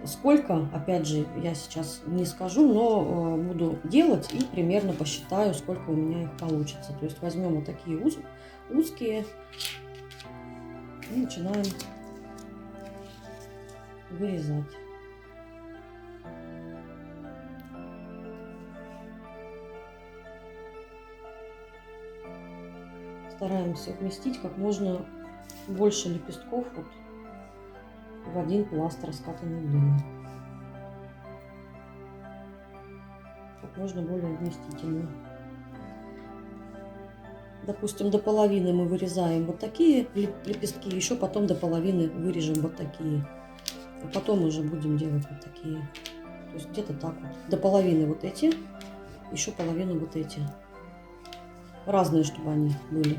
Сколько, опять же, я сейчас не скажу, но буду делать и примерно посчитаю, сколько у меня их получится. То есть возьмем вот такие узкие и начинаем вырезать. Стараемся вместить как можно больше лепестков вот в один пласт раскатанной глины. Как можно более вместительно. Допустим, до половины мы вырезаем вот такие лепестки, еще потом до половины вырежем вот такие. А потом уже будем делать вот такие. То есть где-то так вот. До половины вот эти, еще половину вот эти. Разные, чтобы они были.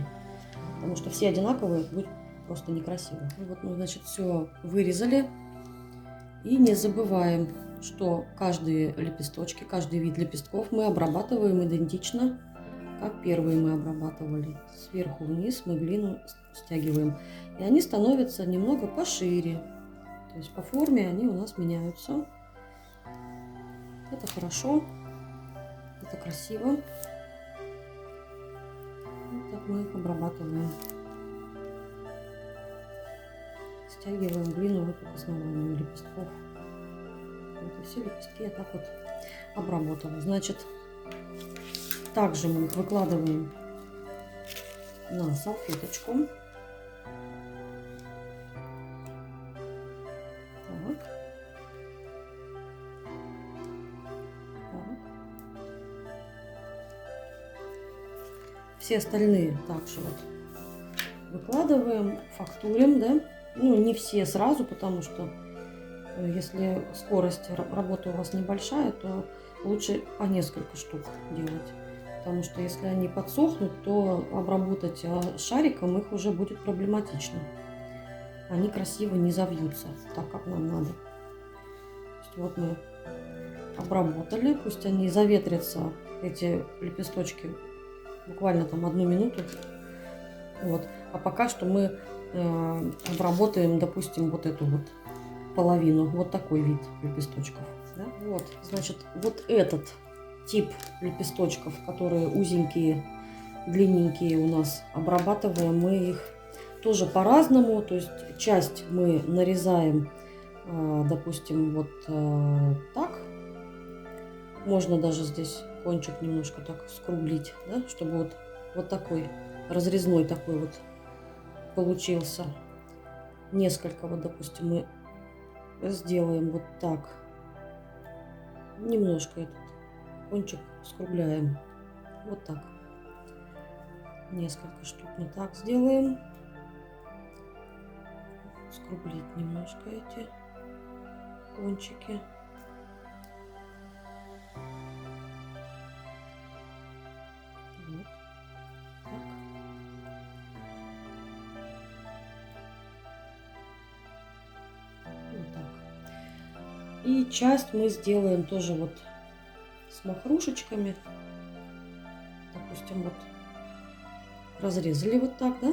Потому что все одинаковые будет просто некрасиво. Ну вот мы, значит, все вырезали. И не забываем, что каждые лепесточки, каждый вид лепестков мы обрабатываем идентично, как первые мы обрабатывали. Сверху вниз мы глину стягиваем. И они становятся немного пошире. То есть по форме они у нас меняются. Это хорошо. Это красиво. Вот так мы их обрабатываем. Стягиваем глину вот к основанию лепестков. Вот и все лепестки я так вот обработала. Значит, также мы их выкладываем на салфеточку. Так. Так. Все остальные также вот выкладываем, фактурим, да. Ну, не все сразу, потому что если скорость работы у вас небольшая, то лучше по несколько штук делать. Потому что если они подсохнут, то обработать шариком их уже будет проблематично. Они красиво не завьются так, как нам надо. То есть вот мы обработали, пусть они заветрятся, эти лепесточки, буквально там 1 минуту. Вот. А пока что мы обработаем, допустим, вот эту вот половину, вот такой вид лепесточков. Да? Вот, значит, вот этот тип лепесточков, которые узенькие, длинненькие у нас, обрабатываем мы их тоже по-разному. То есть часть мы нарезаем, допустим, вот так. Можно даже здесь кончик немножко так скруглить, да, чтобы вот такой разрезной такой вот получился. Несколько, вот, допустим, мы сделаем вот так. Немножко этот кончик скругляем. Вот так. Несколько штук мы так сделаем. Скруглить немножко эти кончики. Вот. Так. Вот так. И часть мы сделаем тоже вот с махрушечками. Допустим, вот разрезали вот так, да?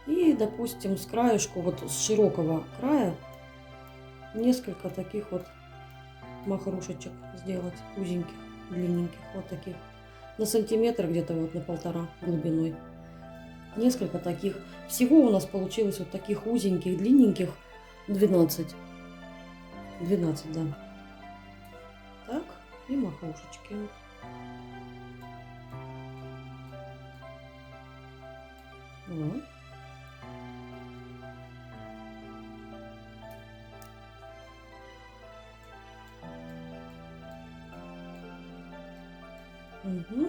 И, допустим, с краешку, вот с широкого края, несколько таких вот махрушечек сделать, узеньких, длинненьких, вот таких. На сантиметр где-то вот на 1,5 глубиной. Несколько таких. Всего у нас получилось вот таких узеньких, длинненьких 12. 12, да. Так, и махрушечки. Вот. Угу.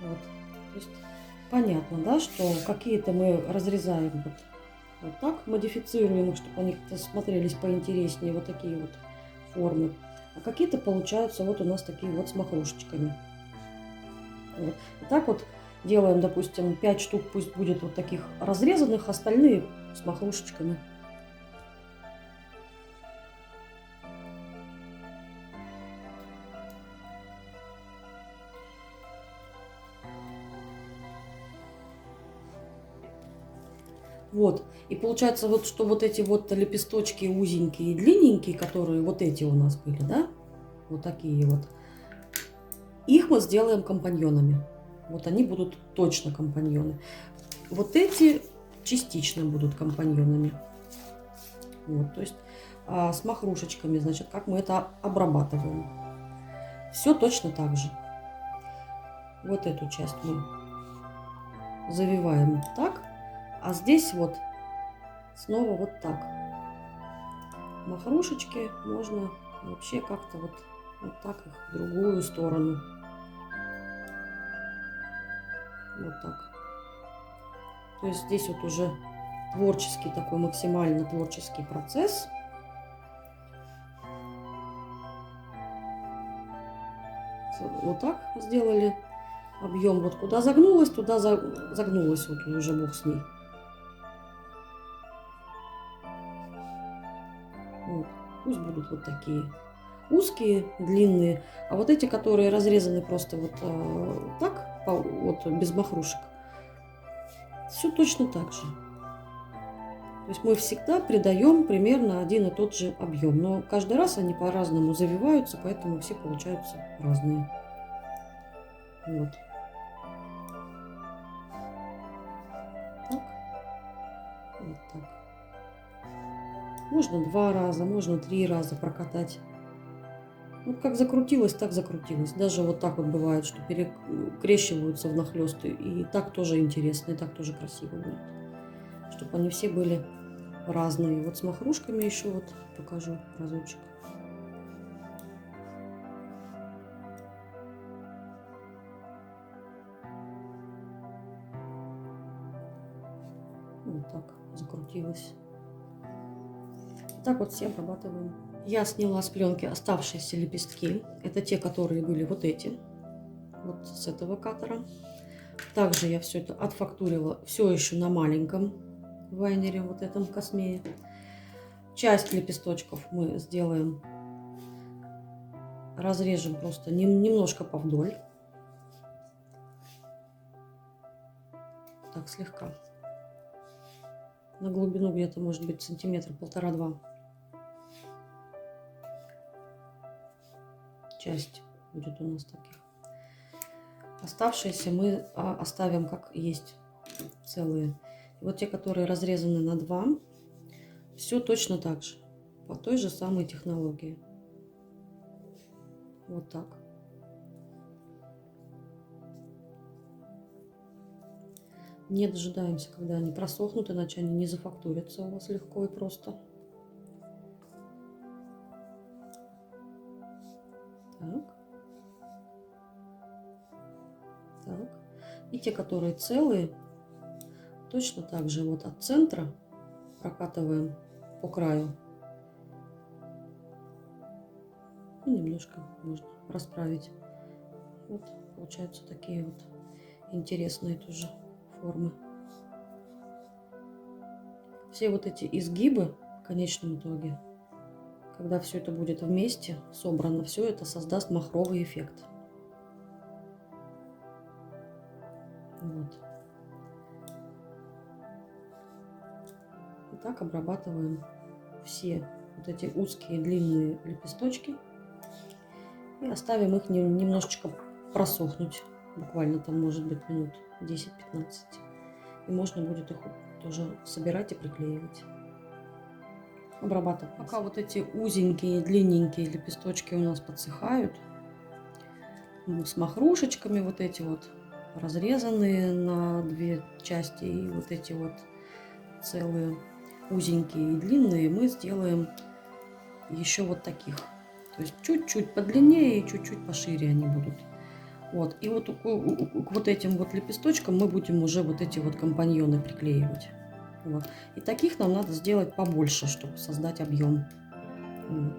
Вот. То есть понятно, да, что какие-то мы разрезаем вот так, модифицируем их, чтобы они как-то смотрелись поинтереснее, вот такие вот формы. А какие-то получаются вот у нас такие вот с махрушечками. Вот. И так вот делаем, допустим, 5 штук, пусть будет вот таких разрезанных, остальные с махрушечками. Вот. И получается вот, что вот эти вот лепесточки узенькие и длинненькие, которые вот эти у нас были, да? Вот такие вот. Их мы сделаем компаньонами. Вот они будут точно компаньоны. Вот эти частично будут компаньонами. Вот, то есть с махрушечками, значит, как мы это обрабатываем. Все точно так же. Вот эту часть мы завиваем так, а здесь вот снова вот так. Махрушечки можно вообще как-то вот так их в другую сторону. Вот так. То есть здесь вот уже творческий такой, максимально творческий процесс. Вот так сделали объем. Вот куда загнулась, туда загнулась. Вот уже бог с ней. Вот. Пусть будут вот такие узкие, длинные. А вот эти, которые разрезаны просто вот так, вот без махрушек, все точно так же. То есть мы всегда придаем примерно один и тот же объем. Но каждый раз они по-разному завиваются, поэтому все получаются разные. Вот. Так. Вот так. Можно 2 раза, можно 3 раза прокатать. Ну, как закрутилось, так закрутилось. Даже вот так вот бывает, что перекрещиваются внахлёст. И так тоже интересно, и так тоже красиво будет. Чтобы они все были разные. Вот с махрушками еще вот покажу разочек. Вот так закрутилось. Так вот все обрабатываем. Я сняла с пленки оставшиеся лепестки. Это те, которые были вот эти. Вот с этого катера. Также я все это отфактурила. Все еще на маленьком вайнере, вот этом космее. Часть лепесточков мы сделаем, разрежем просто немножко повдоль. Так, слегка. На глубину где-то, может быть, сантиметра 1,5-2. Часть будет у нас таких. Оставшиеся мы оставим как есть, целые. И вот те, которые разрезаны на 2, все точно так же, по той же самой технологии. Вот так. Не дожидаемся, когда они просохнут, иначе они не зафактурятся у вас легко и просто. Так. Так. И те, которые целые, точно так же вот от центра прокатываем по краю. И немножко можно расправить. Вот получаются такие вот интересные тоже формы. Все вот эти изгибы в конечном итоге, когда все это будет вместе собрано, все это создаст махровый эффект. Вот так обрабатываем все вот эти узкие длинные лепесточки. И оставим их немножечко просохнуть. Буквально там может быть минут 10-15. И можно будет их тоже собирать и приклеивать. Обрабатывать. Пока вот эти узенькие, длинненькие лепесточки у нас подсыхают, с махрушечками вот эти вот разрезанные на две части, и вот эти вот целые узенькие и длинные мы сделаем еще вот таких. То есть чуть-чуть подлиннее и чуть-чуть пошире они будут. Вот. И вот к вот этим вот лепесточкам мы будем уже вот эти вот компаньоны приклеивать. Вот. И таких нам надо сделать побольше, чтобы создать объем. Вот.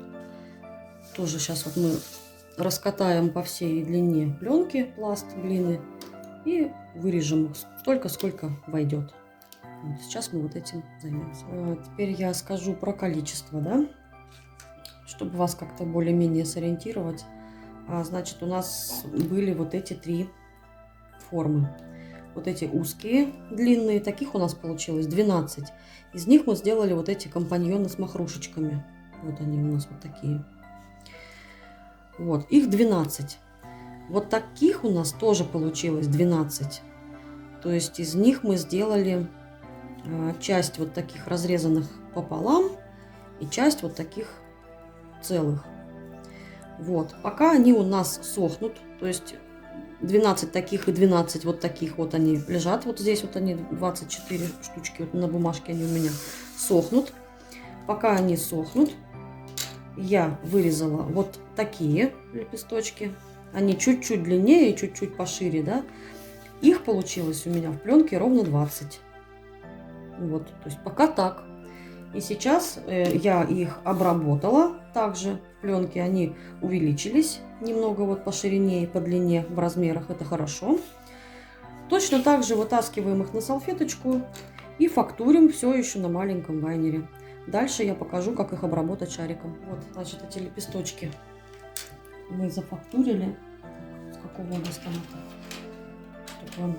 Тоже сейчас вот мы раскатаем по всей длине пленки пласт глины и вырежем их столько, сколько войдет. Вот. Сейчас мы вот этим займемся. Теперь я скажу про количество, да, чтобы вас как-то более-менее сориентировать. Значит, у нас были вот эти 3 формы. Вот эти узкие, длинные, таких у нас получилось 12. Из них мы сделали вот эти компаньоны с махрушечками. Вот они у нас вот такие. Вот, их 12. Вот таких у нас тоже получилось 12. То есть из них мы сделали часть вот таких разрезанных пополам и часть вот таких целых. Вот, пока они у нас сохнут, то есть 12 таких и 12 вот таких вот они лежат, вот здесь вот они 24 штучки вот на бумажке они у меня сохнут. Пока они сохнут, я вырезала вот такие лепесточки, они чуть-чуть длиннее, чуть-чуть пошире, да, их получилось у меня в пленке ровно 20. Вот, то есть пока так. И сейчас я их обработала также в пленке, они увеличились немного вот по ширине и по длине в размерах, это хорошо. Точно так же вытаскиваем их на салфеточку и фактурим все еще на маленьком лайнере. Дальше я покажу, как их обработать шариком. Вот, значит, эти лепесточки мы зафактурили. С какого достану-то? Чтобы он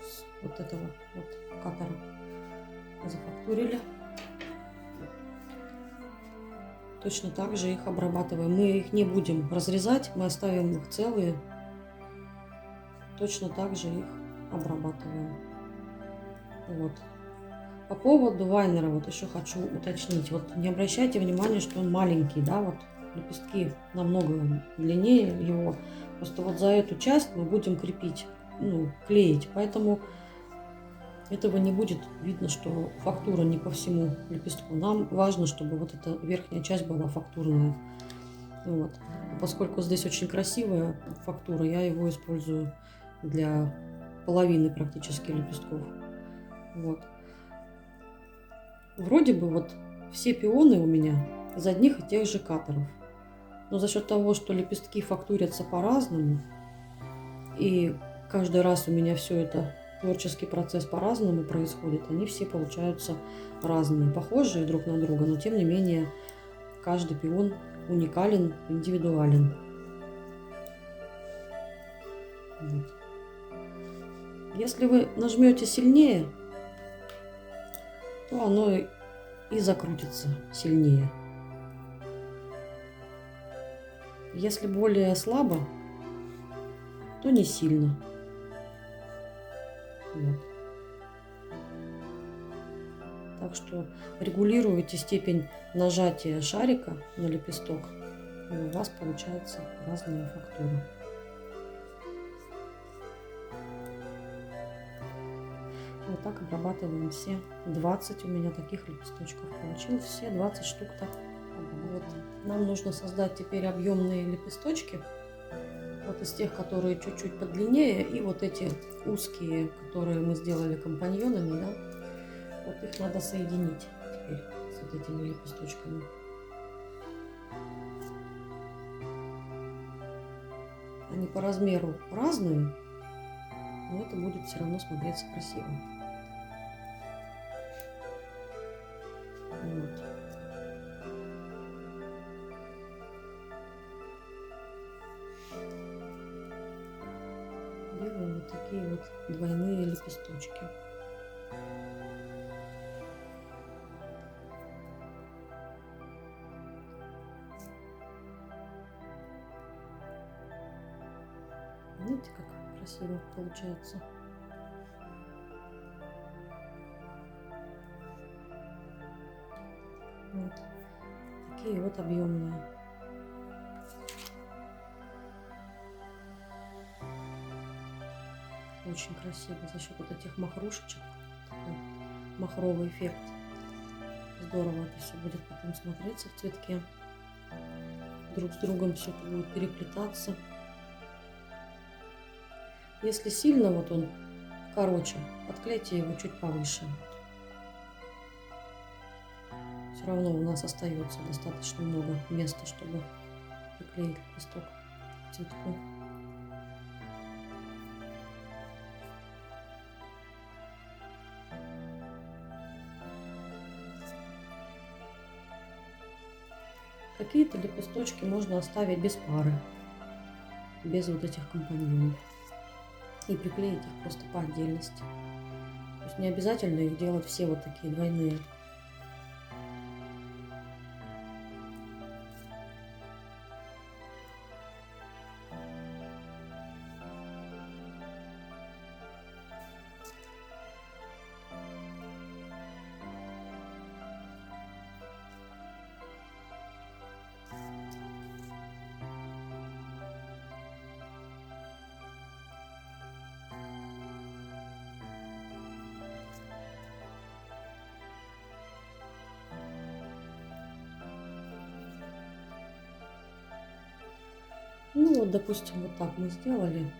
с вот этого вот катера зафактурили. Точно так же их обрабатываем. Мы их не будем разрезать, мы оставим их целые. Точно так же их обрабатываем. Вот. По поводу вайнера вот еще хочу уточнить. Вот не обращайте внимания, что он маленький, да, вот лепестки намного длиннее его. Просто вот за эту часть мы будем крепить, ну, клеить, поэтому этого не будет видно, что фактура не по всему лепестку. Нам важно, чтобы вот эта верхняя часть была фактурная. Вот. Поскольку здесь очень красивая фактура, я его использую для половины практически лепестков. Вот. Вроде бы вот все пионы у меня из одних и тех же катеров. Но за счет того, что лепестки фактурятся по-разному, и каждый раз у меня все это творческий процесс по-разному происходит, они все получаются разные, похожие друг на друга, но тем не менее каждый пион уникален, индивидуален. Вот. Если вы нажмете сильнее, то оно и закрутится сильнее. Если более слабо, то не сильно. Вот. Так что регулируйте степень нажатия шарика на лепесток, и у вас получается разные фактуры. Вот так обрабатываем все 20 у меня таких лепесточков получилось, все 20 штук так. Вот. Нам нужно создать теперь объемные лепесточки, вот из тех, которые чуть-чуть подлиннее, и вот эти узкие, которые мы сделали компаньонами, да, вот их надо соединить теперь с вот этими лепесточками. Они по размеру разные, но это будет все равно смотреться красиво. Вот. Делаем вот такие вот двойные лепесточки. Видите, как красиво получается. Вот. Такие вот объемные. Очень красиво за счет вот этих махрушечек. Такой махровый эффект. Здорово это все будет потом смотреться в цветке. Друг с другом все это будет переплетаться. Если сильно вот он короче, отклейте его чуть повыше. Все равно у нас остается достаточно много места, чтобы приклеить листок к цветку. Какие-то лепесточки можно оставить без пары, без вот этих компаньонов. И приклеить их просто по отдельности. То есть не обязательно их делать все вот такие двойные. Ну вот, допустим, вот так мы сделали.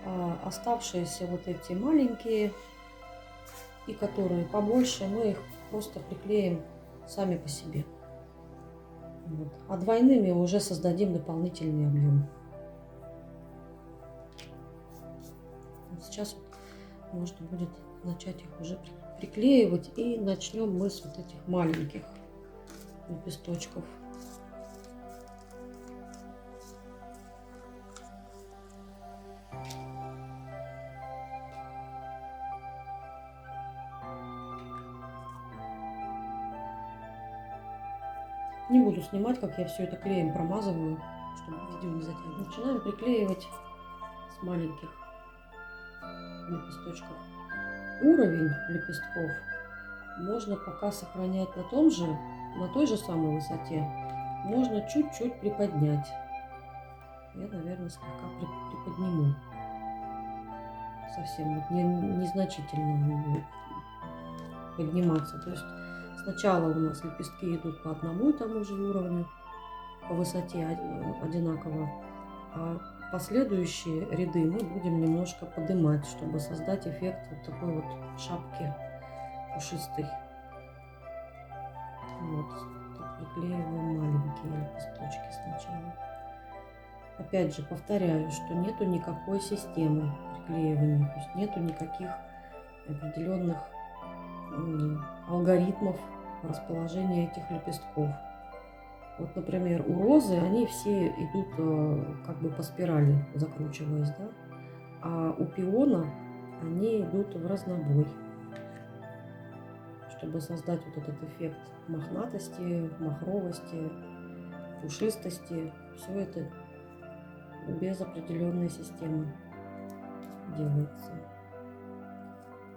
А оставшиеся вот эти маленькие и которые побольше, мы их просто приклеим сами по себе. Вот. А двойными уже создадим дополнительный объем. Вот сейчас можно будет начать их уже приклеивать. И начнем мы с вот этих маленьких лепесточков. Не буду снимать, как я все это клеем промазываю, чтобы видео не затягивать. Начинаем приклеивать с маленьких лепесточков. Уровень лепестков можно пока сохранять на той же самой высоте. Можно чуть-чуть приподнять. Я, наверное, слегка приподниму. Совсем вот незначительно он будет подниматься. То есть сначала у нас лепестки идут по одному и тому же уровню, по высоте одинаково, а последующие ряды мы будем немножко поднимать, чтобы создать эффект вот такой вот шапки пушистой. Вот, приклеиваем маленькие лепесточки сначала. Опять же повторяю, что нету никакой системы приклеивания, то есть нету никаких определенных алгоритмов расположения этих лепестков. Вот, например, у розы они все идут как бы по спирали, закручиваясь, да? А у пиона они идут в разнобой, чтобы создать вот этот эффект мохнатости, махровости, пушистости. Все это без определенной системы делается.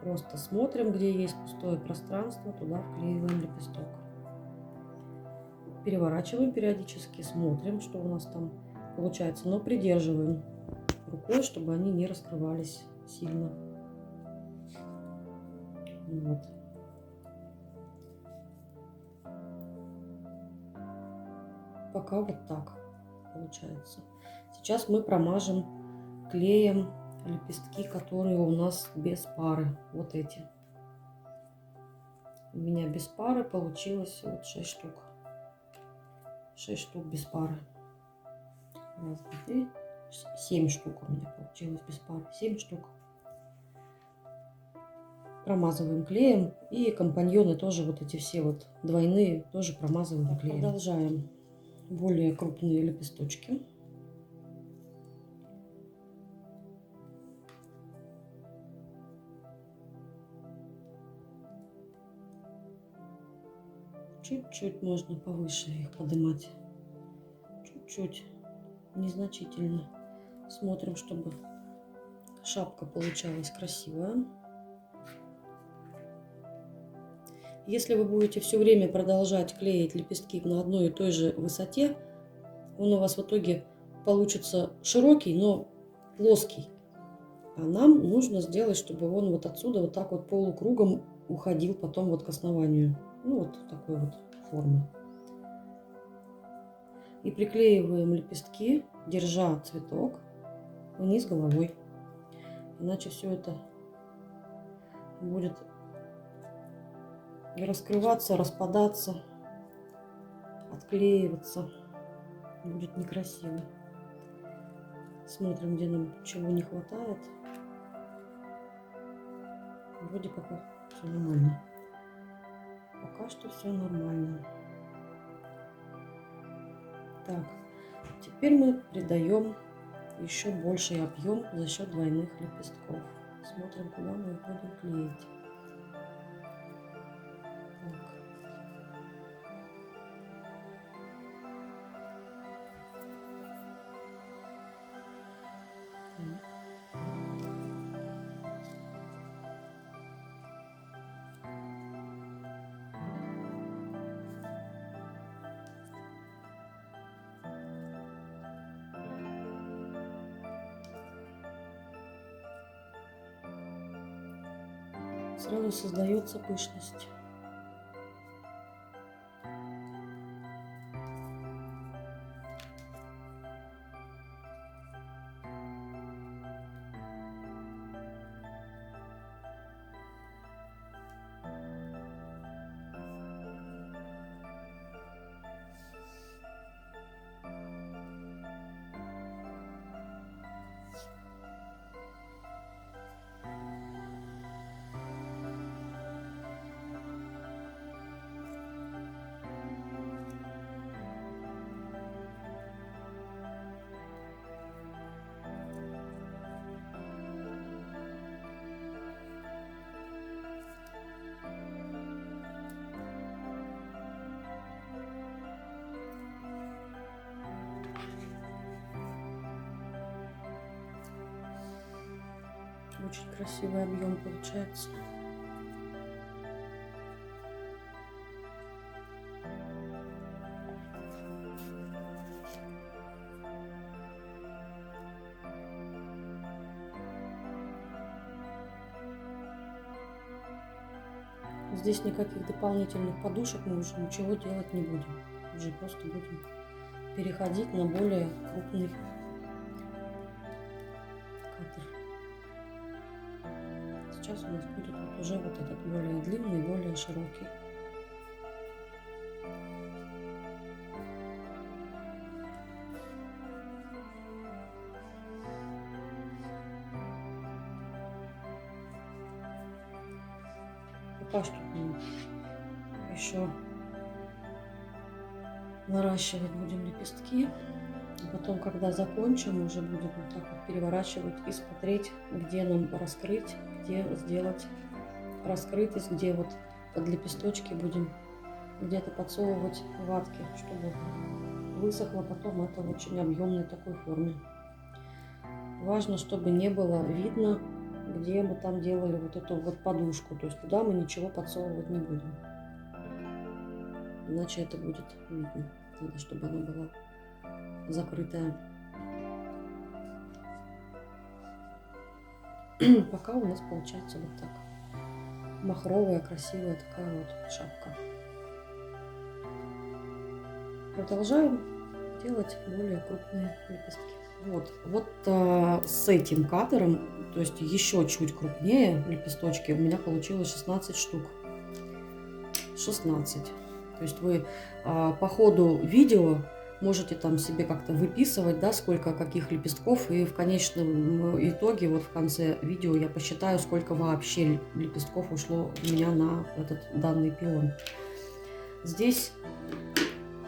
Просто смотрим, где есть пустое пространство, туда вклеиваем лепесток. Переворачиваем периодически, смотрим, что у нас там получается, но придерживаем рукой, чтобы они не раскрывались сильно. Вот. Пока вот так получается. Сейчас мы промажем клеем лепестки, которые у нас без пары. Вот эти. У меня без пары получилось вот 6 штук. 6 штук без пары. Раз, два, три. 7 штук у меня получилось без пары. 7 штук. Промазываем клеем. И компаньоны тоже вот эти все вот двойные тоже промазываем клеем. Продолжаем более крупные лепесточки. Чуть-чуть можно повыше их поднимать. Чуть-чуть. Незначительно. Смотрим, чтобы Шапка получалась красивая. Если вы будете все время продолжать клеить лепестки на одной и той же высоте, он у вас в итоге получится широкий, но плоский. А нам нужно сделать, чтобы он вот отсюда вот так вот полукругом уходил потом вот к основанию. Ну вот такой вот формы. И приклеиваем лепестки, держа цветок вниз головой. Иначе все это будет раскрываться, распадаться, отклеиваться. Будет некрасиво. Смотрим, где нам чего не хватает. Вроде пока все нормально. Пока что все нормально. Так, теперь мы придаем еще больший объем за счет двойных лепестков. Смотрим, куда мы их будем клеить. Так. Сразу создается пышность. Очень красивый объем получается. Здесь никаких дополнительных подушек мы уже ничего делать не будем. Уже просто будем переходить на более крупный кадр. Сейчас у нас будет уже вот этот более длинный, более широкий. Пока что еще наращивать будем лепестки. И потом, когда закончим, уже будем вот так вот переворачивать и смотреть, где нам раскрыть, где сделать раскрытость, где вот под лепесточки будем где-то подсовывать ватки, чтобы высохло потом это в очень объемной такой форме. Важно, чтобы не было видно, где мы там делали вот эту вот подушку, то есть туда мы ничего подсовывать не будем, иначе это будет видно. Надо, чтобы она была закрытая. Пока у нас получается вот так. Махровая, красивая такая вот шапка. Продолжаем делать более крупные лепестки. Вот с этим кадром, то есть еще чуть крупнее лепесточки, у меня получилось 16 штук. 16. То есть вы по ходу видео можете там себе как-то выписывать, да, сколько каких лепестков, и в конечном итоге, вот в конце видео я посчитаю, сколько вообще лепестков ушло у меня на этот данный пион. Здесь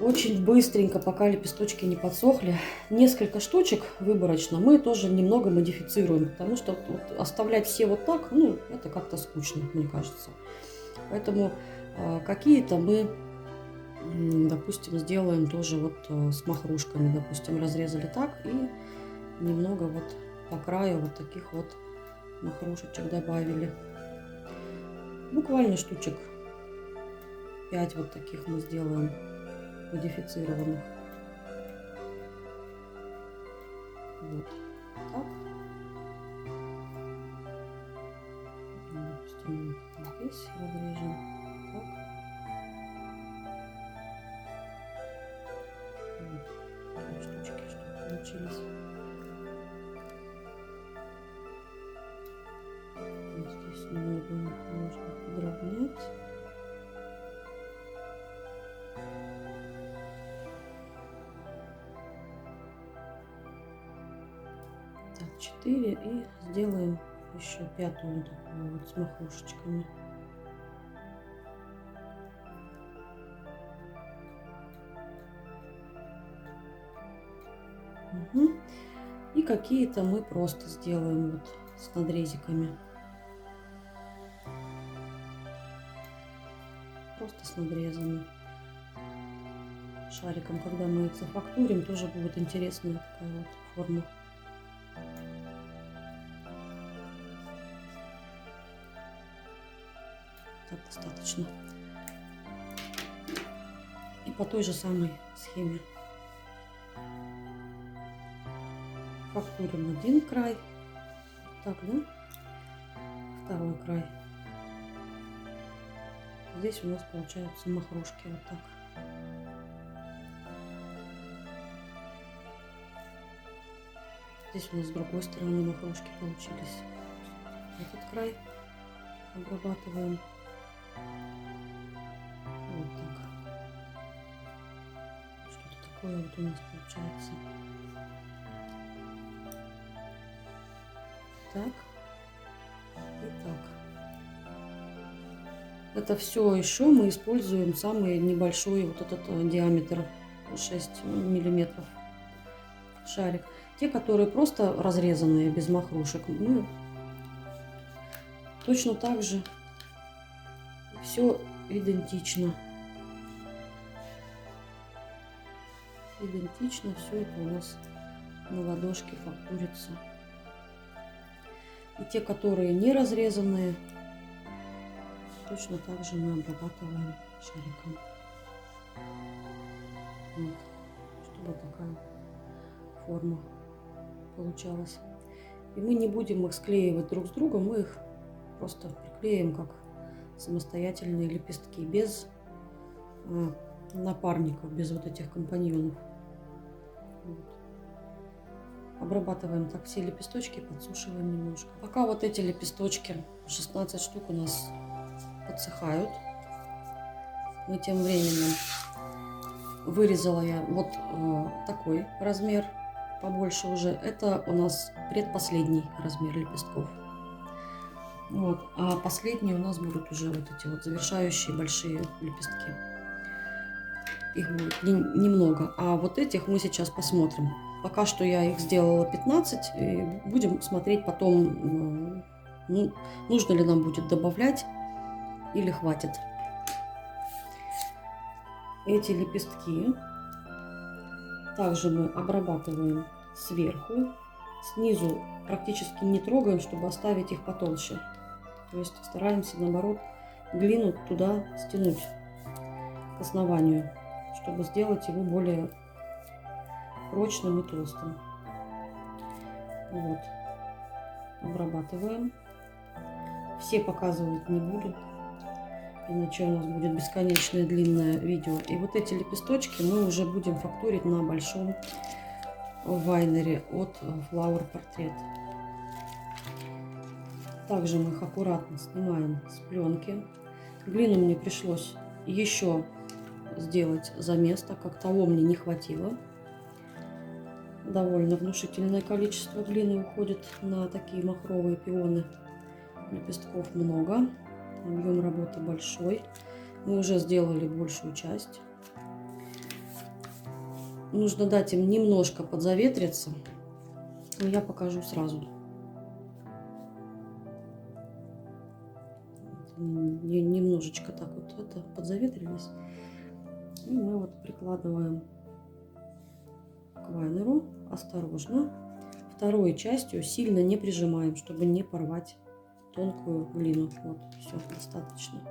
очень быстренько, пока лепесточки не подсохли, несколько штучек выборочно мы тоже немного модифицируем, потому что вот оставлять все вот так, ну, это как-то скучно, мне кажется. Поэтому какие-то мы, допустим, сделаем тоже вот с махрушками, допустим, разрезали так и немного вот по краю вот таких вот махрушечек добавили. Буквально штучек 5 вот таких мы сделаем модифицированных. Вот так. Допустим, здесь разрежем. Так. Вот такие штучки, чтобы получились. Вот здесь немного можно подровнять. Так, 4 и сделаем еще 5-ю такую вот с махрушечками. Угу. И какие-то мы просто сделаем вот с надрезиками. Просто с надрезами. Шариком, когда мы их зафактурим, тоже будет интересная такая вот форма. Так достаточно. И по той же самой схеме фактурим один край. Так, да? Второй край. Здесь у нас получаются махрушки вот так. Здесь у нас с другой стороны махрушки получились. Этот край обрабатываем. Вот так. Что-то такое вот у нас получается. Так. И так. Это все еще мы используем самый небольшой вот этот диаметр 6 миллиметров шарик. Те, которые просто разрезанные без махрушек, мы точно так же все идентично. Идентично все это у нас на ладошке фактурится. И те, которые не разрезанные, точно так же мы обрабатываем шариком. Вот, чтобы такая форма получалась. И мы не будем их склеивать друг с другом, мы их просто приклеим как самостоятельные лепестки, без напарников, без вот этих компаньонов. Вот. Обрабатываем так все лепесточки, подсушиваем немножко. Пока вот эти лепесточки, 16 штук у нас подсыхают, мы тем временем вырезала я вот такой размер, побольше уже. Это у нас предпоследний размер лепестков. Вот. А последние у нас будут уже вот эти вот завершающие большие лепестки. Их будет немного. А вот этих мы сейчас посмотрим. Пока что я их сделала 15. И будем смотреть потом, ну, нужно ли нам будет добавлять или хватит. Эти лепестки также мы обрабатываем сверху. Снизу практически не трогаем, чтобы оставить их потолще. То есть стараемся, наоборот, глину туда стянуть к основанию, чтобы сделать его более прочным и толстым. Вот. Обрабатываем. Все показывать не буду, иначе у нас будет бесконечное длинное видео. И вот эти лепесточки мы уже будем фактурить на большом вайнере от Flower Portrait. Также мы их аккуратно снимаем с пленки. Глину мне пришлось еще сделать замес, так как того мне не хватило. Довольно внушительное количество глины уходит на такие махровые пионы. Лепестков много, объем работы большой. Мы уже сделали большую часть. Нужно дать им немножко подзаветриться, но я покажу сразу. Немножечко так вот это подзаветрились. И мы вот прикладываем к вайнеру осторожно. второй частью сильно не прижимаем, чтобы не порвать тонкую глину. Вот, все, достаточно.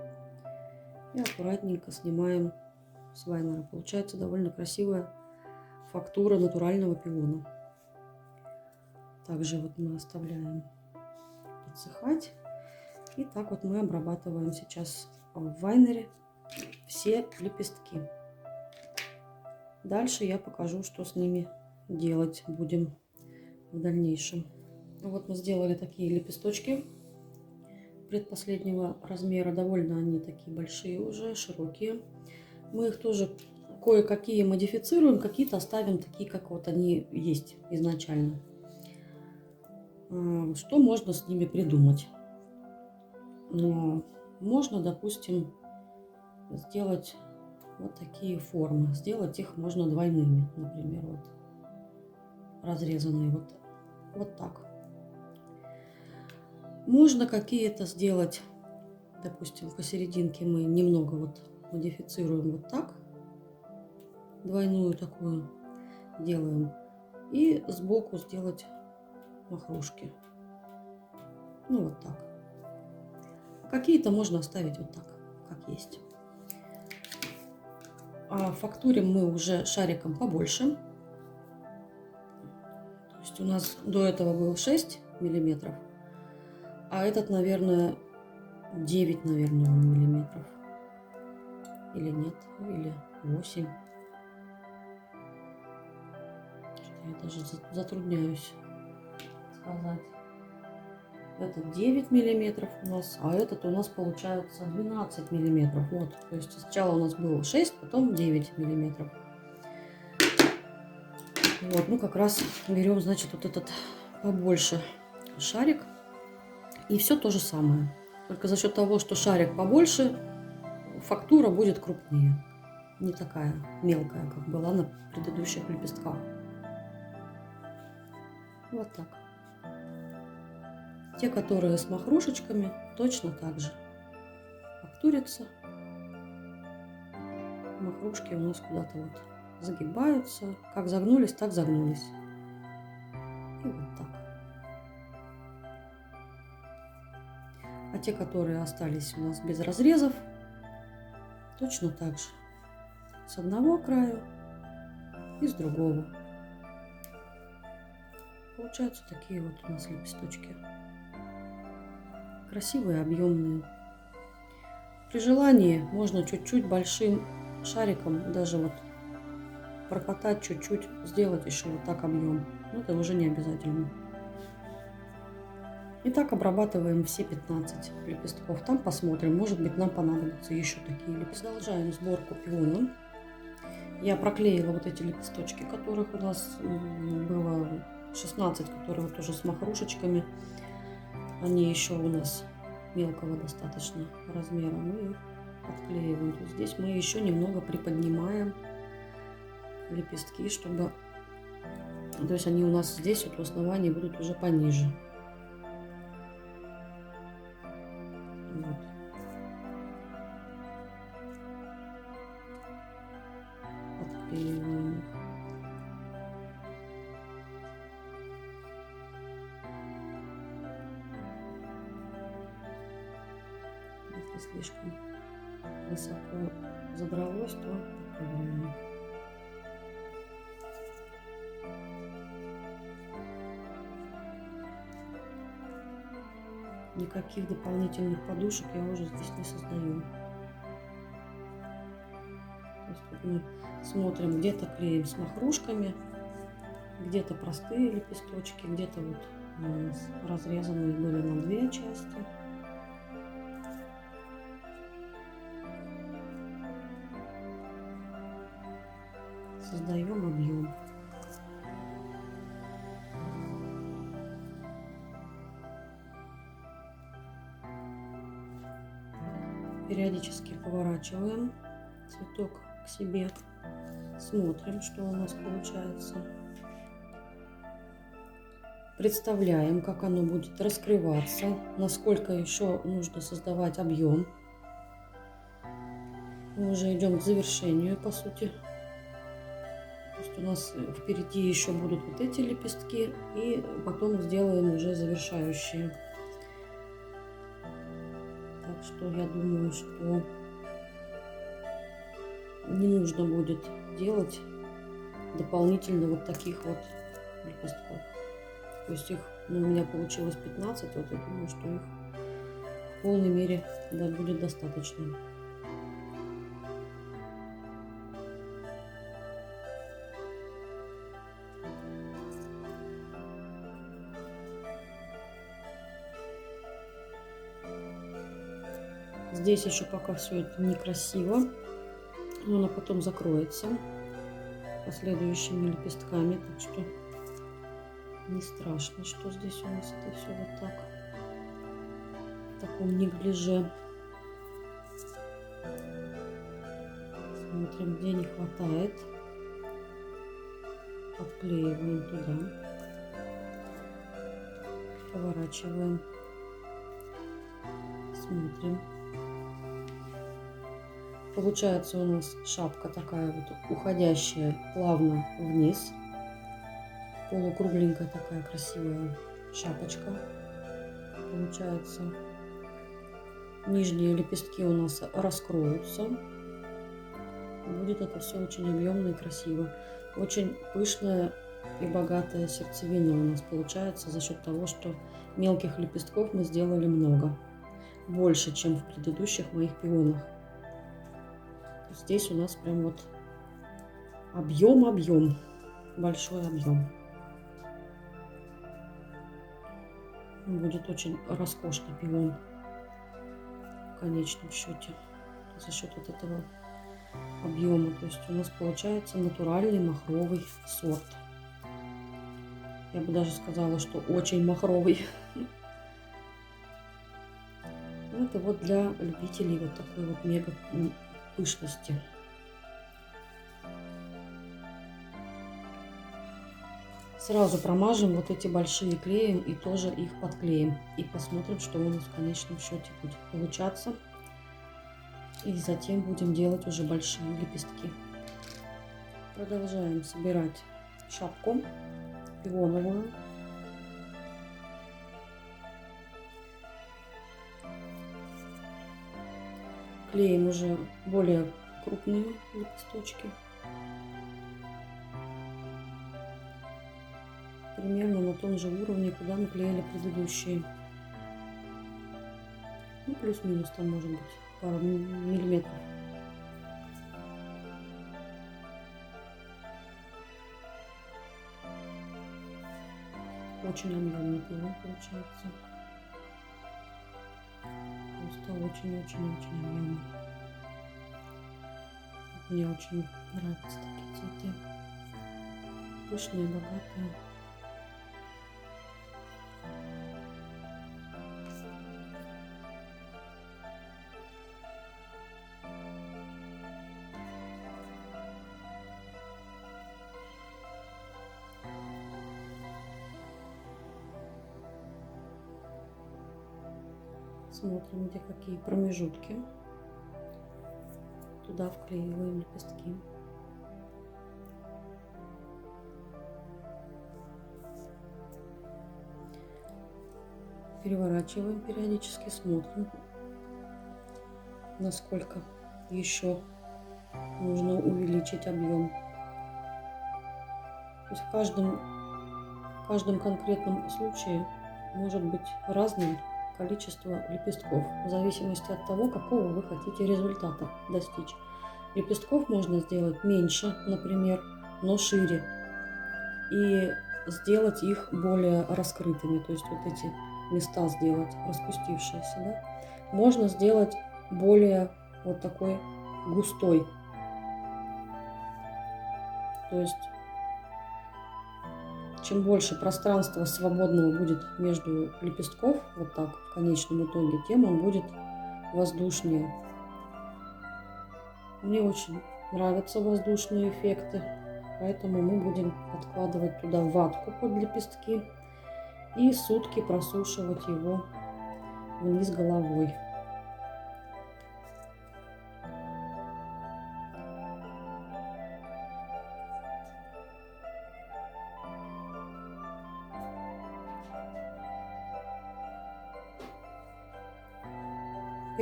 И аккуратненько снимаем с вайнера. Получается довольно красивая фактура натурального пиона. Также вот мы оставляем подсыхать. И так вот мы обрабатываем сейчас в вайнере все лепестки. Дальше я покажу, что с ними делать будем в дальнейшем. Вот мы сделали такие лепесточки предпоследнего размера. Довольно они такие большие уже, широкие. Мы их тоже кое-какие модифицируем, какие-то оставим такие, как вот они есть изначально. Что можно с ними придумать? Можно, допустим, сделать вот такие формы. Сделать их можно двойными, например, вот разрезанные вот так. Можно какие-то сделать, допустим, посерединке мы немного вот модифицируем вот так, двойную такую делаем, и сбоку сделать махрушки. Ну вот так. Какие-то можно оставить вот так, как есть. А фактурим мы уже шариком побольше. То есть у нас до этого был 6 миллиметров, а этот, наверное, 9, наверное, миллиметров. Или нет, или 8. Я даже затрудняюсь сказать. Этот 9 миллиметров у нас, а этот у нас получается 12 миллиметров. Вот, то есть сначала у нас было 6, потом 9 миллиметров. Вот, ну как раз берем, значит, вот этот побольше шарик. И все то же самое. Только за счет того, что шарик побольше, фактура будет крупнее. Не такая мелкая, как была на предыдущих лепестках. Вот так. Те, которые с махрушечками, точно так же фактурятся. Махрушки у нас куда-то вот загибаются. Как загнулись, так загнулись. И вот так. А те, которые остались у нас без разрезов, точно так же. С одного края и с другого. Получаются такие вот у нас лепесточки. Красивые, объемные. При желании можно чуть-чуть большим шариком даже вот прокатать чуть-чуть, сделать еще вот так объем. Но это уже не обязательно. И так обрабатываем все 15 лепестков. Там посмотрим, может быть, нам понадобятся еще такие лепестки. Продолжаем сборку пиона. Я проклеила вот эти лепесточки, которых у нас было 16, которые вот тоже с махрушечками. Они еще у нас мелкого достаточно размера. Мы их отклеиваем. То есть здесь мы еще немного приподнимаем лепестки, чтобы... То есть они у нас здесь вот в основании будут уже пониже. Вот. Отклеиваем их. Если слишком высоко задралось, то подправляем. Никаких дополнительных подушек я уже здесь не создаю. То есть вот мы смотрим, где-то клеим с махрушками, где-то простые лепесточки, где-то вот разрезанные были на две части. Создаем объем. Периодически поворачиваем цветок к себе, смотрим, что у нас получается. Представляем, как оно будет раскрываться, насколько еще нужно создавать объем. Мы уже идем к завершению, по сути. есть у нас впереди еще будут вот эти лепестки, и потом сделаем уже завершающие. Так что я думаю, что не нужно будет делать дополнительно вот таких вот лепестков. То есть их, у меня получилось 15, вот я думаю, что их в полной мере будет достаточно. Здесь еще пока все это некрасиво, но она потом закроется последующими лепестками, так что не страшно, что здесь у нас это все вот так, в таком неглиже. Смотрим, где не хватает, подклеиваем туда, поворачиваем, смотрим. Получается у нас шапка такая вот уходящая плавно вниз. Полукругленькая такая красивая шапочка. Получается. Нижние лепестки у нас раскроются. Будет это все очень объемно и красиво. Очень пышная и богатая сердцевина у нас получается за счет того, что мелких лепестков мы сделали много. Больше, чем в предыдущих моих пионах. Здесь у нас прям вот объем, большой объем. Будет очень роскошный пион в конечном счете за счет вот этого объема. То есть у нас получается натуральный махровый сорт. Я бы даже сказала, что очень махровый. Это вот для любителей вот такой вот мега пышности. Сразу промажем вот эти большие клеем и тоже их подклеим. И посмотрим, что у нас в конечном счете будет получаться. И затем будем делать уже большие лепестки. Продолжаем собирать шапку пионовую. Клеим уже более крупные лепесточки. Примерно на том же уровне, куда мы клеили предыдущие. Ну, плюс-минус там может быть пару миллиметров. Очень объемный пион получается. Просто очень-очень-очень объемный. Мне очень нравятся такие цветы. Пышные, богатые. Смотрим, где какие промежутки. Туда вклеиваем лепестки. Переворачиваем периодически, смотрим, насколько еще нужно увеличить объем. То есть в каждом конкретном случае может быть разное количество лепестков, в зависимости от того, какого вы хотите результата достичь. Лепестков можно сделать меньше, например, но шире, и сделать их более раскрытыми, то есть вот эти места сделать распустившиеся, да? Можно сделать более вот такой густой, то есть чем больше пространства свободного будет между лепестков, вот так в конечном итоге, тем он будет воздушнее. Мне очень нравятся воздушные эффекты, поэтому мы будем подкладывать туда ватку под лепестки и сутки просушивать его вниз головой.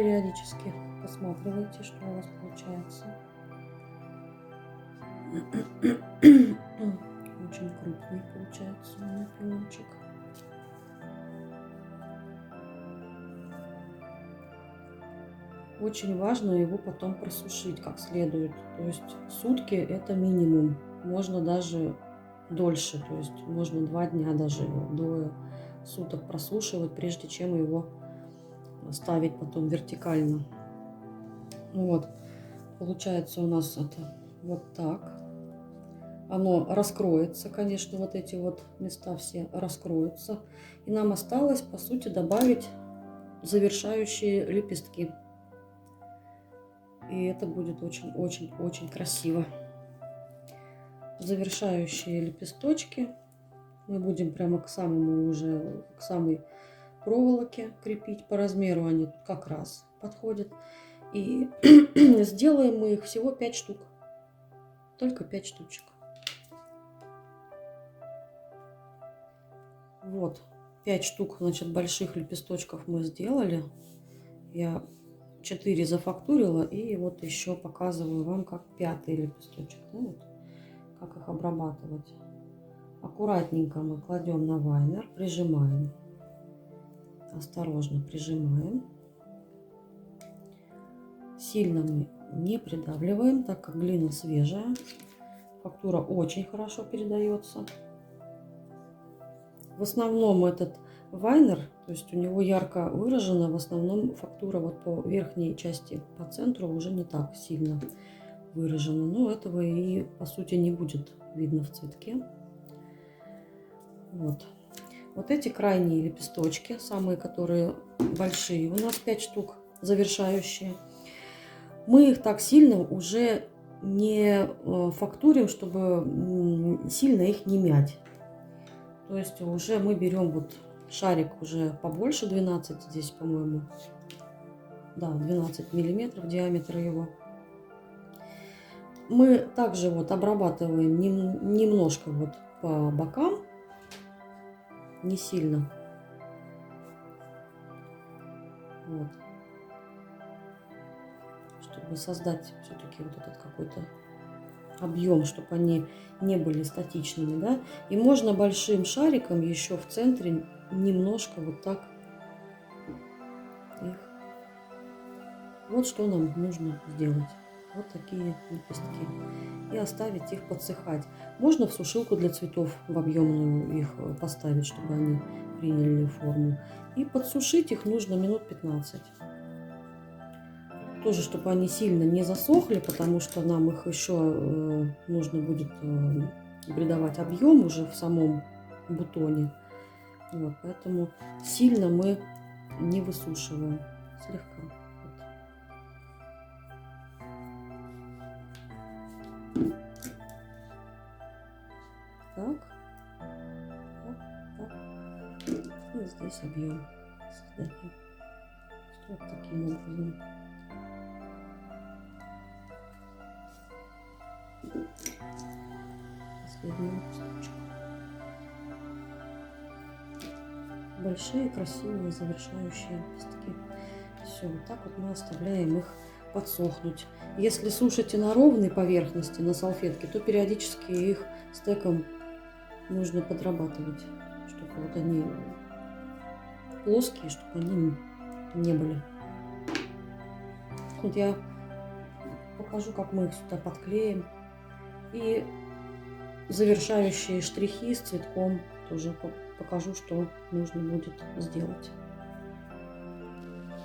периодически посматривайте, что у вас получается. Очень крупный получается у меня пиончик. Очень важно его потом просушить как следует. То есть сутки это минимум. Можно даже дольше. То есть можно 2 дня даже до суток просушивать, прежде чем его ставить потом вертикально. Вот. Получается у нас это вот так. Оно раскроется, конечно, вот эти вот места все раскроются. И нам осталось, по сути, добавить завершающие лепестки. И это будет очень-очень-очень красиво. Завершающие лепесточки мы будем прямо к самой проволоке крепить. По размеру они как раз подходят. И сделаем мы их всего 5 штук. Только 5 штучек. Вот, 5 штук, значит, больших лепесточков мы сделали. Я 4 зафактурила, и вот еще показываю вам, как 5-й лепесточек, да, вот, как их обрабатывать. Аккуратненько мы кладем на вайнер, прижимаем, осторожно прижимаем. Сильно мы не придавливаем, так как глина свежая. Фактура очень хорошо передается. В основном этот вайнер, то есть у него ярко выражена, в основном фактура вот по верхней части, по центру уже не так сильно выражена. Но этого и по сути не будет видно в цветке. Вот. Вот эти крайние лепесточки, самые которые большие, у нас 5 штук завершающие. Мы их так сильно уже не фактурим, чтобы сильно их не мять. То есть уже мы берем вот шарик уже побольше, 12 здесь, по-моему, да, 12 миллиметров диаметр его. Мы также вот обрабатываем немножко вот по бокам, не сильно. Вот. Чтобы создать все-таки вот этот какой-то объем, чтобы они не были статичными, да. И можно большим шариком еще в центре немножко вот так их. Вот что нам нужно сделать. Вот такие лепестки. И оставить их подсыхать. Можно в сушилку для цветов в объемную их поставить, чтобы они приняли форму. И подсушить их нужно минут 15. Тоже, чтобы они сильно не засохли, потому что нам их еще нужно будет придавать объем уже в самом бутоне. Вот, поэтому сильно мы не высушиваем, слегка. Вот. Так. И здесь объем создаем. Вот таким образом. Последний лепесточек. Большие, красивые, завершающие лепестки. Все, вот так вот мы оставляем их подсохнуть. Если сушите на ровной поверхности, на салфетке, то периодически их стеком нужно подрабатывать, чтобы вот они плоские, чтобы они не были. Вот я покажу, как мы их сюда подклеим. И завершающие штрихи с цветком тоже покажу, что нужно будет сделать.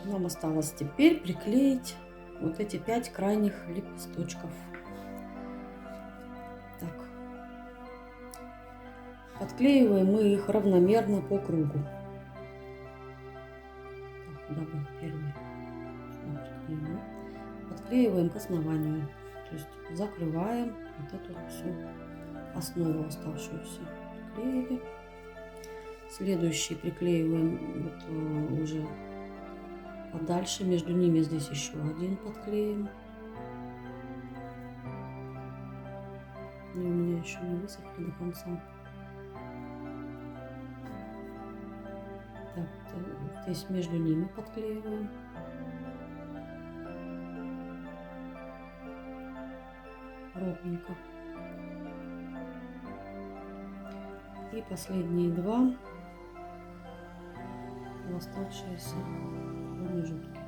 Нам осталось теперь приклеить вот эти 5 крайних лепесточков. Так. Подклеиваем мы их равномерно по кругу. Так, куда бы первый? Подклеиваем к основанию. То есть закрываем вот эту всю основу оставшуюся. Приклеили. Следующий приклеиваем вот, уже подальше. Между ними здесь еще один подклеим. И у меня еще не высохли до конца. Так, здесь между ними подклеиваем. ровненько. И последние два в оставшиеся промежутки.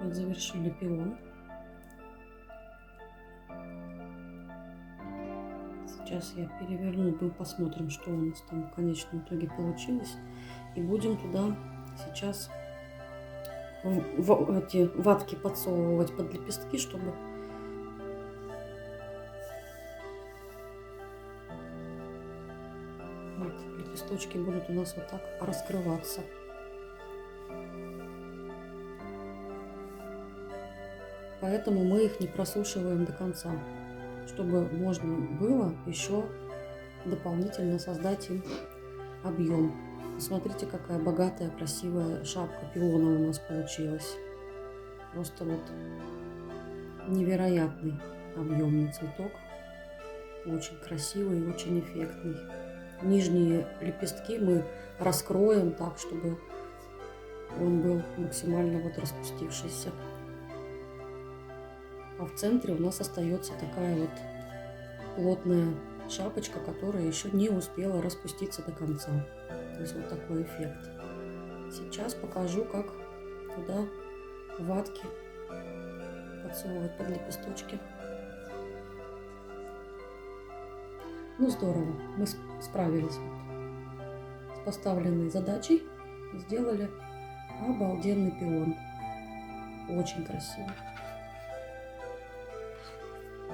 Вот, завершили пион. Сейчас я переверну, мы посмотрим, что у нас там в конечном итоге получилось. И будем туда сейчас эти ватки подсовывать под лепестки, чтобы вот, лепесточки будут у нас вот так раскрываться. Поэтому мы их не просушиваем до конца, чтобы можно было еще дополнительно создать им объем. Посмотрите, какая богатая, красивая шапка пиона у нас получилась. Просто вот невероятный объемный цветок. Очень красивый и очень эффектный. Нижние лепестки мы раскроем так, чтобы он был максимально вот распустившийся. А в центре у нас остается такая вот плотная шапочка, которая еще не успела распуститься до конца. То есть вот такой эффект. Сейчас покажу, как туда ватки подсовывать под лепесточки. Ну здорово, мы справились с поставленной задачей, сделали обалденный пион. Очень красиво.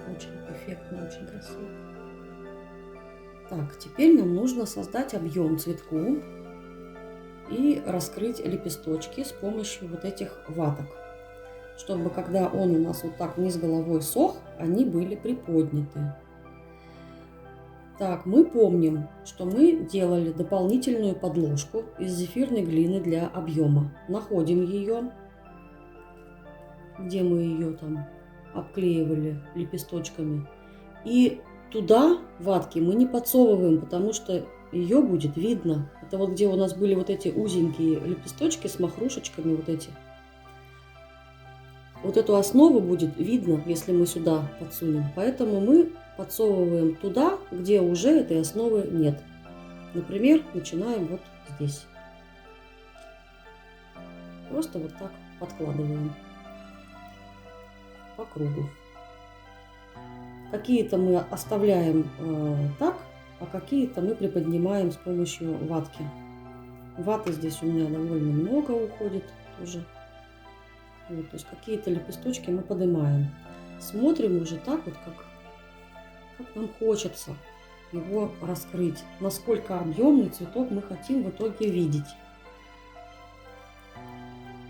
Очень эффектно, очень красиво. Так, теперь нам нужно создать объем цветку и раскрыть лепесточки с помощью вот этих ваток, чтобы когда он у нас вот так вниз головой сох, они были приподняты. Так, мы помним, что мы делали дополнительную подложку из зефирной глины для объема. Находим ее, где мы ее там обклеивали лепесточками, и туда ватки мы не подсовываем, потому что ее будет видно. Это вот где у нас были вот эти узенькие лепесточки с махрушечками, вот эти. Вот эту основу будет видно, если мы сюда подсунем. Поэтому мы подсовываем туда, где уже этой основы нет. Например, начинаем вот здесь. Просто вот так подкладываем по кругу. Какие-то мы оставляем так, а какие-то мы приподнимаем с помощью ватки. Ваты здесь у меня довольно много уходит тоже. Вот, то есть какие-то лепесточки мы поднимаем. Смотрим уже так вот, как нам хочется его раскрыть. Насколько объемный цветок мы хотим в итоге видеть.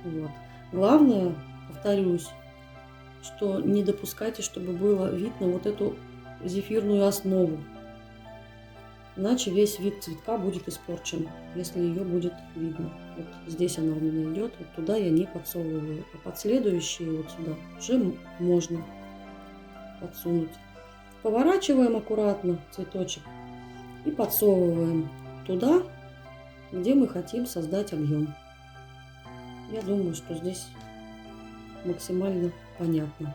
Вот. Главное, повторюсь, что не допускайте, чтобы было видно вот эту зефирную основу. Иначе весь вид цветка будет испорчен, если ее будет видно. Вот здесь она у меня идет, вот туда я не подсовываю. А под следующие вот сюда уже можно подсунуть. Поворачиваем аккуратно цветочек и подсовываем туда, где мы хотим создать объем. Я думаю, что здесь максимально понятно.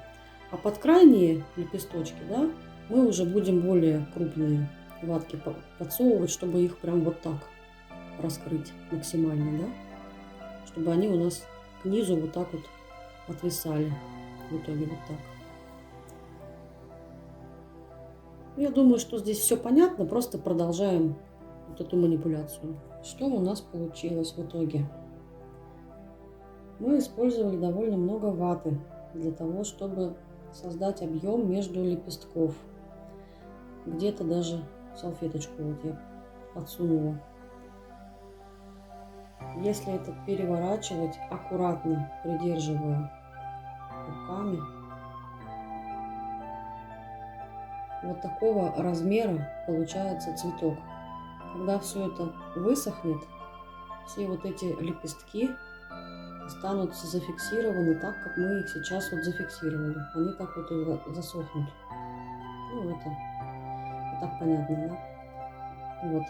А под крайние лепесточки, да, мы уже будем более крупные ватки подсовывать, чтобы их прям вот так раскрыть максимально, да, чтобы они у нас к низу вот так вот отвисали. В итоге вот так. Я думаю, что здесь все понятно, просто продолжаем вот эту манипуляцию. Что у нас получилось в итоге? Мы использовали довольно много ваты для того, чтобы создать объем между лепестков. Где-то даже салфеточку вот я подсунула. Если это переворачивать аккуратно, придерживая руками, вот такого размера получается цветок. Когда все это высохнет, все вот эти лепестки останутся зафиксированы так, как мы их сейчас вот зафиксировали. Они так вот и засохнут. Ну, это так понятно, да? Вот.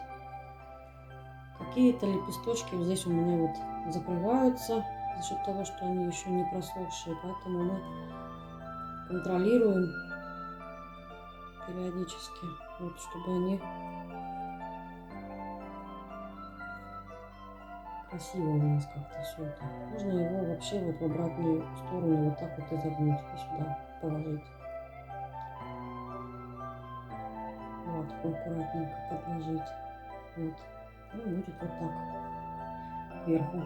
Какие-то лепесточки вот здесь у меня вот закрываются за счет того, что они еще не просохшие, поэтому мы контролируем периодически, вот, чтобы они красиво у нас как-то все это. Можно его вообще вот в обратную сторону вот так вот изогнуть и сюда положить. Ватку аккуратненько подложить. Вот. Ну, будет вот так кверху.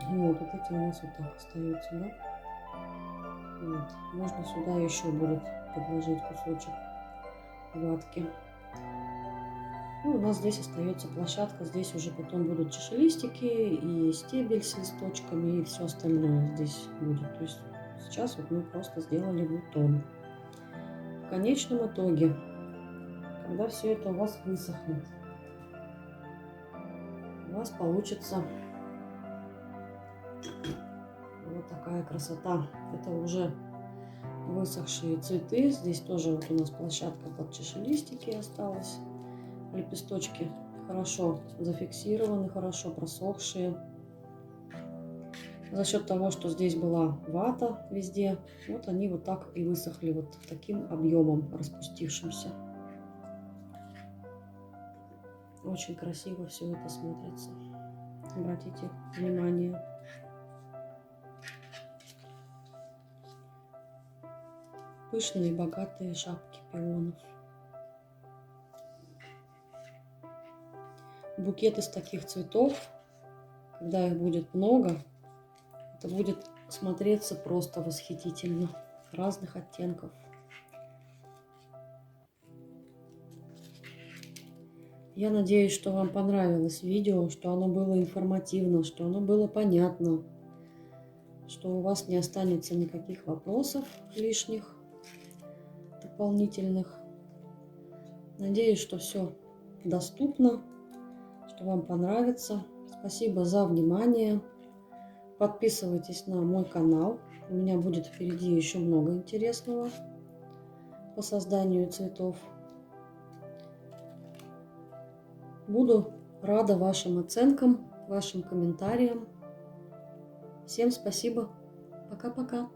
Вот эти у нас вот так остаются, да? Вот. Можно сюда еще будет подложить кусочек ватки. Ну, у нас здесь остается площадка, здесь уже потом будут чашелистики и стебель с листочками и все остальное здесь будет. То есть сейчас вот мы просто сделали бутон. В конечном итоге, когда все это у вас высохнет, у вас получится вот такая красота. Это уже высохшие цветы. Здесь тоже вот у нас площадка под чашелистики осталась. Лепесточки хорошо зафиксированы, хорошо просохшие. За счет того, что здесь была вата везде, вот они вот так и высохли вот таким объемом распустившимся. Очень красиво все это смотрится. Обратите внимание. Пышные богатые шапки пионов. Букет из таких цветов, когда их будет много, это будет смотреться просто восхитительно. Разных оттенков. Я надеюсь, что вам понравилось видео, что оно было информативно, что оно было понятно, что у вас не останется никаких вопросов лишних, дополнительных. Надеюсь, что все доступно, что вам понравится. Спасибо за внимание. Подписывайтесь на мой канал. У меня будет впереди еще много интересного по созданию цветов. Буду рада вашим оценкам, вашим комментариям. Всем спасибо. Пока-пока.